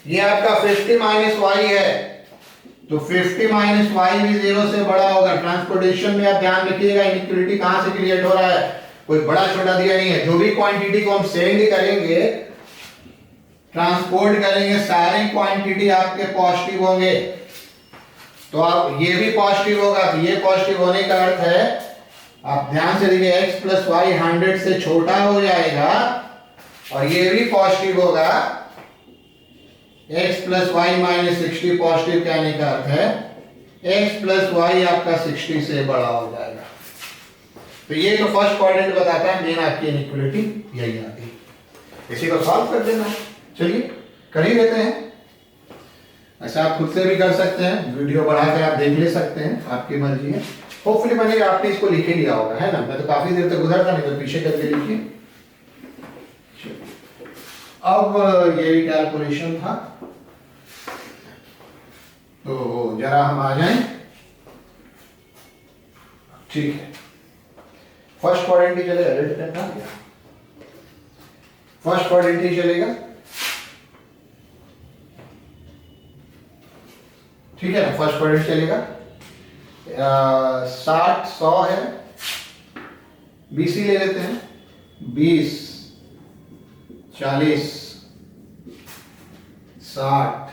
ये आपका 50 माइनस y है, तो 50 माइनस y भी 0 से बड़ा होगा। ट्रांसपोर्टेशन में आप ध्यान रखिएगा इनइक्वालिटी कहां से क्रिएट हो रहा है, कोई बड़ा छोटा दिया नहीं है। जो भी क्वांटिटी को हम सेंड करेंगे, ट्रांसपोर्ट करेंगे, सारे क्वांटिटी आपके पॉजिटिव होंगे। तो आप ये भी पॉजिटिव होगा, तो ये पॉजिटिव होने का अर्थ है, आप ध्यान से देखिए, x प्लस वाई 100 से छोटा हो जाएगा, और ये भी पॉजिटिव होगा, x plus y minus 60 positive कहने का अर्थ है x प्लस वाई आपका 60 से बड़ा हो जाएगा। तो ये तो फर्स्ट क्वाड्रेंट बताता है, मेन आपकी इनइक्वालिटी यही आती है। इसी को सॉल्व कर देना है। चलिए कर ही लेते हैं। ऐसा आप खुद से भी कर सकते हैं, वीडियो बढ़ा के आप देख ले सकते हैं, आपकी मर्जी है। होपफुली मैंने आपने इसको लिख ही लिया होगा, है ना? मैं तो काफी देर तक गुजरता नहीं, तो पीछे करके लिखिए। अब ये भी कैलकुलेशन था, तो जरा हम आ जाएं। ठीक है, फर्स्ट क्वाड्रेंट ही चलेगा, रेड पेन था क्या? फर्स्ट क्वाड्रेंट ही चलेगा, ठीक है ना? फर्स्ट क्वाड्रेंट चलेगा। 60 100 है, 20 ही ले लेते हैं, 20 40 60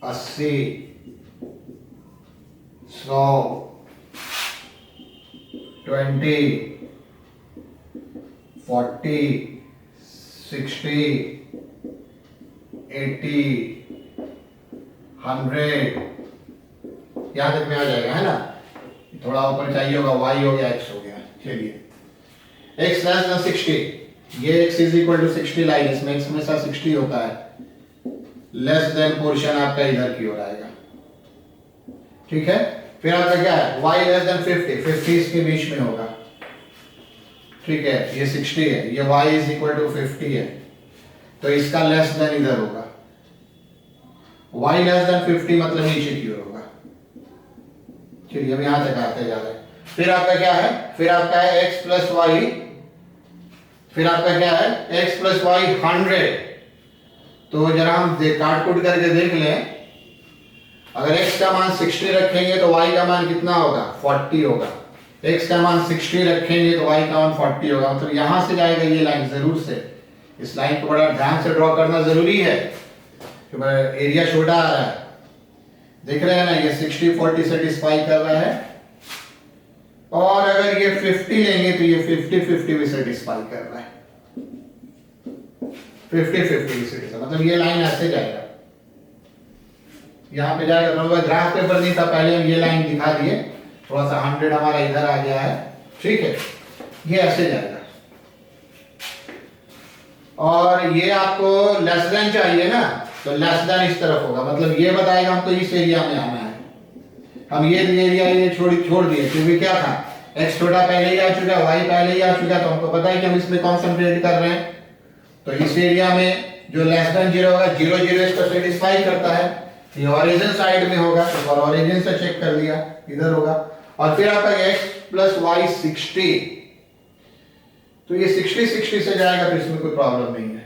80 100 20 40 60 80 100, यहां तक में आ जाएगा, है ना? थोड़ा ऊपर चाहिए होगा, y हो गया, x हो गया। चलिए x लेस देन 60, ये x is equal to 60 line, इसमें x हमेशा 60 होता है। लेस देन पोर्शन आपका इधर की ओर आएगा, ठीक है? फिर आपका क्या है, y लेस देन 50, 50 इसके बीच में होगा, ठीक है? ये 60 है, ये y इज इक्वल टू 50 है, तो इसका लेस देन इधर होगा। y लेस देन 50 मतलब नीचे की ओर होगा। चलिए अब यहां तक आते जा रहे हैं। फिर आपका क्या है, फिर आपका है x प्लस वाई, फिर आपका क्या है, x प्लस वाई 100। तो जरा हम काट कुट करके देख लें, अगर x का मान 60 रखेंगे तो y का मान कितना होगा, 40 होगा। x का मान 60 रखेंगे तो y का मान 40 होगा। मतलब यहां से जाएगा ये लाइन, जरूर से इस लाइन को बड़ा ध्यान से ड्रॉ करना जरूरी है, क्योंकि एरिया छोटा आ रहा है, देख रहे हैं ना? ये 60 40 सेटिस्फाई कर रहा है, और अगर ये 50 लेंगे तो ये 50 50 भी सेटिस्फाई कर रहा है, 50 50 भी सेटिस्फाई। मतलब ये लाइन ऐसे जाएगा, यहां पे जाएगा। मतलब ग्राफ पेपर नहीं था, पहले हम ये लाइन दिखा दिए, थोड़ा सा 100 हमारा इधर आ गया है, ठीक है? ये ऐसे जाएगा, और ये आपको लेस देन चाहिए ना, तो लेस देन इस तरफ होगा। मतलब ये बताएगा हमको इस एरिया में आना है। हम ये एरिया ये छोड़ दिए, क्योंकि क्या था, x छोटा पहले ही आ चुका, y पहले ही आ चुका, तो हमको पता है कि हम इसमें कंसंट्रेट कर रहे हैं। तो इस एरिया में जो लेस देन 0 होगा, 0 0 इसको सेटिस्फाई करता है, ये ओरिजिन साइड में होगा, तो ओरिजिन से चेक कर लिया, इधर होगा। और फिर आपका x प्लस वाई 60, तो ये 60 60 से जाएगा, तो इसमें कोई प्रॉब्लम नहीं है।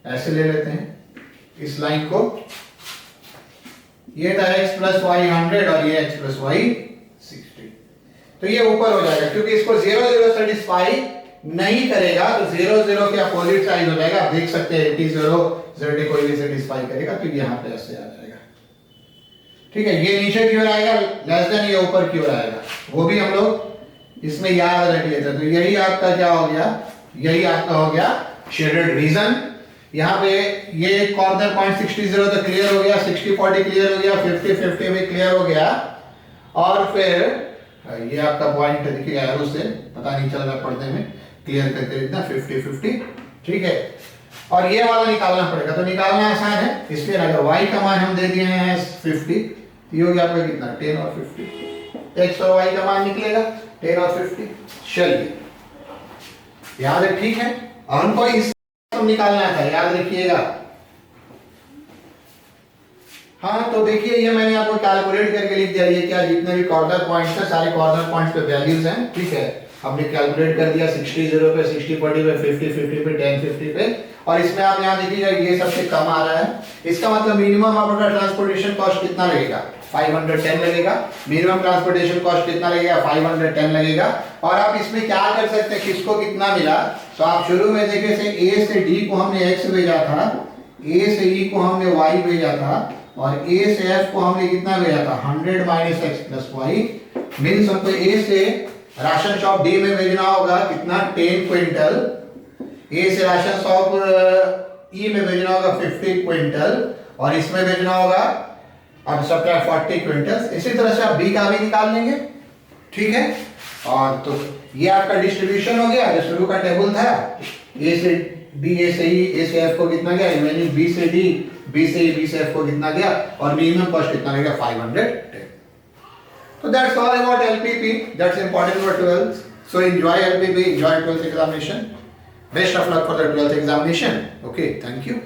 ऐसे ले लेते हैं इस लाइन को, ये था x प्लस वाई 100 और ये x प्लस वाई 60, तो ये ऊपर हो जाएगा, क्योंकि इसको 0 0 सेटिस्फाई नहीं करेगा, तो 0 0 के अपोजिट साइड हो जाएगा। आप देख सकते हैं 80 0 0 कोई भी सेटिस्फाई करेगा, तो यहाँ पे ऐसे आ जाएगा, ठीक है? ये नीचे की ओर आएगा, लेस देन ये ऊपर की ओर आएगा, वो भी हम लोग इसमें याद रख लेते हैं। तो यही आपका क्या हो गया, यही आपका हो गया शेडेड रीजन। यहाँ पे ये कॉर्नर पॉइंट 60 तो क्लियर हो गया, 60-40 क्लियर हो गया, 50-50 भी क्लियर हो गया। और फिर ये आपका पॉइंट दिखेगा एरो से, पता नहीं चल रहा पर्दे में, क्लियर करके लिखना 50-50, ठीक है। और ये वाला निकालना पड़ेगा, तो निकालना आसान है। इसलिए अगर y का मान हम दे दिए हैं 50, ये हो गया आपका कितना 10 और 50, x और y का मान निकलेगा 10 और 50। चलिए याद है, ठीक है। और हमको इस निकालना था, याद रखिएगा। हाँ तो देखिए ये मैंने आपको कैलकुलेट करके लिख दिया, ये क्या जितने भी कॉर्नर पॉइंट्स हैं सारे कॉर्नर पॉइंट्स पे वैल्यूज हैं, ठीक है। हमने कैलकुलेट कर दिया 60 पे, 60-40 पे, 50-50 पे, 10-50 पे। और इसमें आप यहाँ देखिएगा ये सबसे कम आ रहा है, इसका मतलब मिनिमम आपका ट्रांसपोर्टेशन कॉस्ट कितना लगेगा, 510 लगेगा। मिनिमम ट्रांसपोर्टेशन कॉस्ट कितना लगेगा, 510 लगेगा। और आप इसमें क्या कर सकते हैं, किसको कितना मिला, तो आप शुरू में देखे से A से D को हमने x भेजा था, A से E को हमने y भेजा था, और A से F को हमने कितना भेजा था 100 minus x plus y. Means हमको A से राशन शॉप D में भेजना होगा कितना 10 क्विंटल, A से राशन शॉप E में भेजना होगा 50 क्विंटल, और इसमें भेजना होगा अब सबका 40 क्विंटल। इसी तरह से आप B का भी निकाल लेंगे, ठीक है। और तो ये आपका डिस्ट्रीब्यूशन हो गया, जो शुरू का टेबल था, A से B, A से E, A से F को कितना गया, रिमेनिंग B से D, B से E, B से F को कितना गया, और मिनिमम कॉस्ट कितना लगेगा 510। So that's all about LPP. That's important for 12th. So enjoy LPP, enjoy 12th examination. Best of luck for the 12th examination. Okay, thank you.